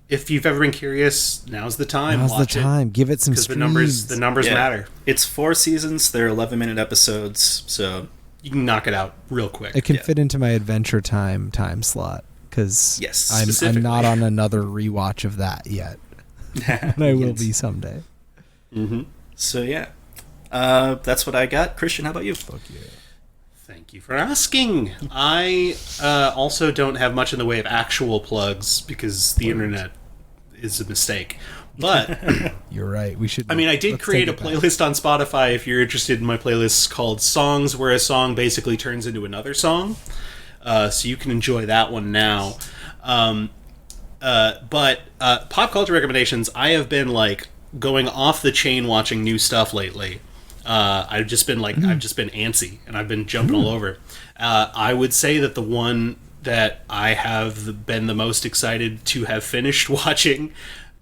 [SPEAKER 1] if you've ever been curious, now's the time.
[SPEAKER 2] Now's the
[SPEAKER 1] Watch
[SPEAKER 2] time. Give it some
[SPEAKER 1] because
[SPEAKER 2] streams.
[SPEAKER 1] the numbers
[SPEAKER 3] Yeah.
[SPEAKER 1] matter.
[SPEAKER 3] It's 4 seasons. They're 11-minute episodes, so
[SPEAKER 1] You can knock it out real quick.
[SPEAKER 2] It can fit into my Adventure Time slot because
[SPEAKER 3] Yes,
[SPEAKER 2] I'm
[SPEAKER 1] specifically.
[SPEAKER 2] not on another rewatch of that yet. And I will be someday.
[SPEAKER 3] So yeah, that's what I got. Christian, how about you?
[SPEAKER 1] Thank you for asking. I also don't have much in the way of actual plugs because the internet is a mistake. But
[SPEAKER 2] You're right. We should.
[SPEAKER 1] I mean, I did
[SPEAKER 2] let's
[SPEAKER 1] create a
[SPEAKER 2] take it back.
[SPEAKER 1] playlist on Spotify if you're interested in my playlists called Songs, where a song basically turns into another song. So you can enjoy that one now. But pop culture recommendations, I have been like going off the chain watching new stuff lately. I've just been antsy and I've been jumping all over. I would say that the one that I have been the most excited to have finished watching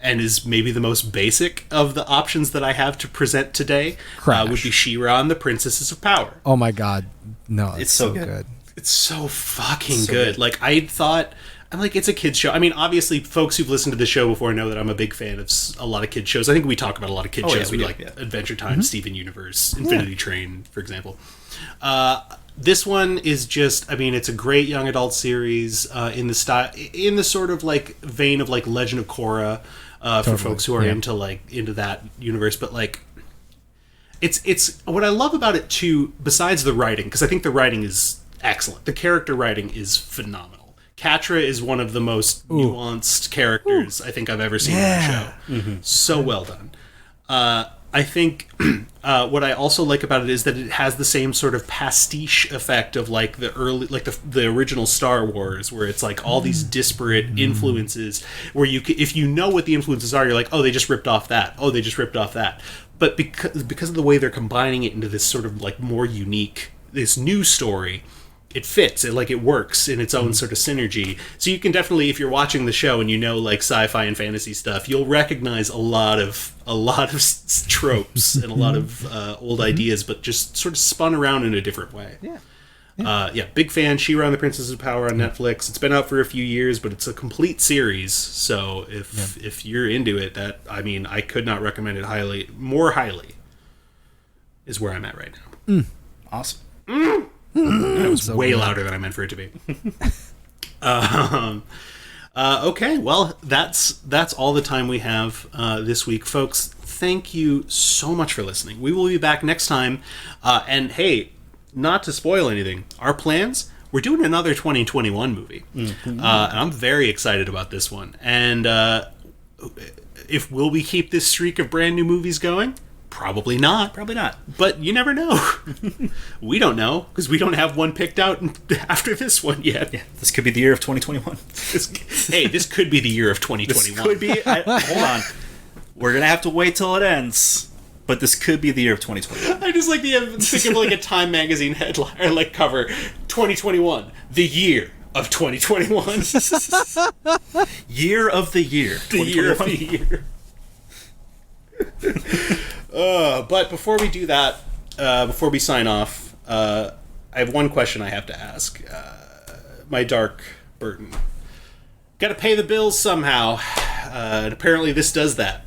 [SPEAKER 1] and is maybe the most basic of the options that I have to present today
[SPEAKER 2] Crash.
[SPEAKER 1] would be She-Ra and the Princesses of Power.
[SPEAKER 2] Oh my god, no! It's
[SPEAKER 3] so
[SPEAKER 2] so
[SPEAKER 3] good.
[SPEAKER 2] good.
[SPEAKER 1] It's so fucking good. Like, I thought... I'm like, it's a kid's show. I mean, obviously, folks who've listened to the show before know that I'm a big fan of a lot of kid shows. I think we talk about a lot of kid
[SPEAKER 3] yeah,
[SPEAKER 1] shows.
[SPEAKER 3] we
[SPEAKER 1] We
[SPEAKER 3] do,
[SPEAKER 1] like
[SPEAKER 3] yeah.
[SPEAKER 1] Adventure Time, Steven Universe, Infinity Train, for example. This one is just, I mean, it's a great young adult series in the sort of like vein of like Legend of Korra for folks who are into that universe. But like, it's what I love about it too, besides the writing, because I think the writing is excellent. The character writing is phenomenal. Catra is one of the most nuanced characters I think I've ever seen in the show. So well done. I think what I also like about it is that it has the same sort of pastiche effect of like the early, like the original Star Wars, where it's like all these disparate influences. Where if you know what the influences are, you're like, oh, they just ripped off that. Oh, they just ripped off that. But because of the way they're combining it into this sort of like more unique, this new story, it fits. It works in its own sort of synergy. So you can definitely, if you're watching the show and you know like sci-fi and fantasy stuff, you'll recognize a lot of tropes and a lot of old ideas, but just sort of spun around in a different way. Yeah, big fan. She-Ra and the Princess of Power on Netflix. It's been out for a few years, but it's a complete series. So if you're into it, I could not recommend it more highly. Is where I'm at right now.
[SPEAKER 3] Awesome.
[SPEAKER 1] That was way louder than I meant for it to be. Okay, well, that's all the time we have this week, folks. Thank you so much for listening. We will be back next time. And hey, not to spoil anything, our plans, we're doing another 2021 movie. And I'm very excited about this one. And will we keep this streak of brand new movies going? Probably not. But you never know. We don't know, because we don't have one picked out after this one yet.
[SPEAKER 3] Yeah, this could be the year of 2021.
[SPEAKER 1] This could be the year of 2021.
[SPEAKER 3] This could be... hold on. We're going to have to wait till it ends, but this could be the year of 2021.
[SPEAKER 1] I just like think of like a Time magazine headline, or like cover, 2021, the year of 2021.
[SPEAKER 3] Year of the year.
[SPEAKER 1] The year of the year. But before we do that, before we sign off, I have one question I have to ask. My dark burden. Got to pay the bills somehow, and apparently this does that.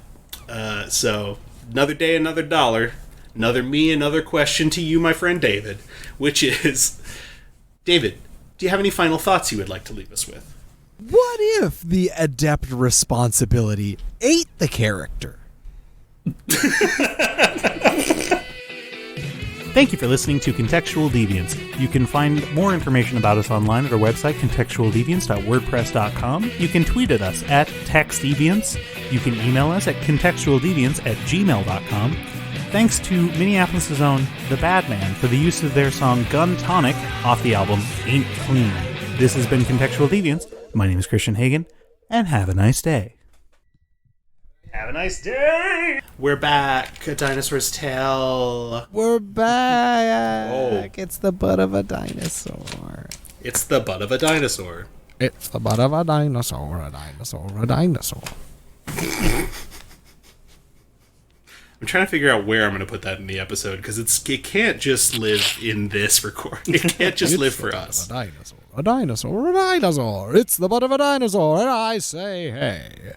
[SPEAKER 1] So another day, another dollar. Another me, another question to you, my friend David, which is, David, do you have any final thoughts you would like to leave us with?
[SPEAKER 2] What if the adept responsibility ate the character?
[SPEAKER 5] Thank you for listening to Contextual Deviance. You can find more information about us online at our website, contextualdeviance.wordpress.com. You can tweet at us at textdeviance. You can email us at contextualdeviance@gmail.com. Thanks to Minneapolis' own The Bad Man for the use of their song Gun Tonic off the album Ain't Clean. This has been Contextual Deviance. My name is Christian Hagen, and have a nice day.
[SPEAKER 1] Have a nice day! We're back. A Dinosaur's Tale.
[SPEAKER 2] We're back.
[SPEAKER 1] Oh.
[SPEAKER 2] It's the butt of a dinosaur.
[SPEAKER 1] It's the butt of a dinosaur.
[SPEAKER 2] It's the butt of a dinosaur, a dinosaur, a dinosaur.
[SPEAKER 1] I'm trying to figure out where I'm going to put that in the episode, because it can't just live in this recording. It can't just live for us.
[SPEAKER 2] A dinosaur, a dinosaur, a dinosaur. It's the butt of a dinosaur, and I say hey.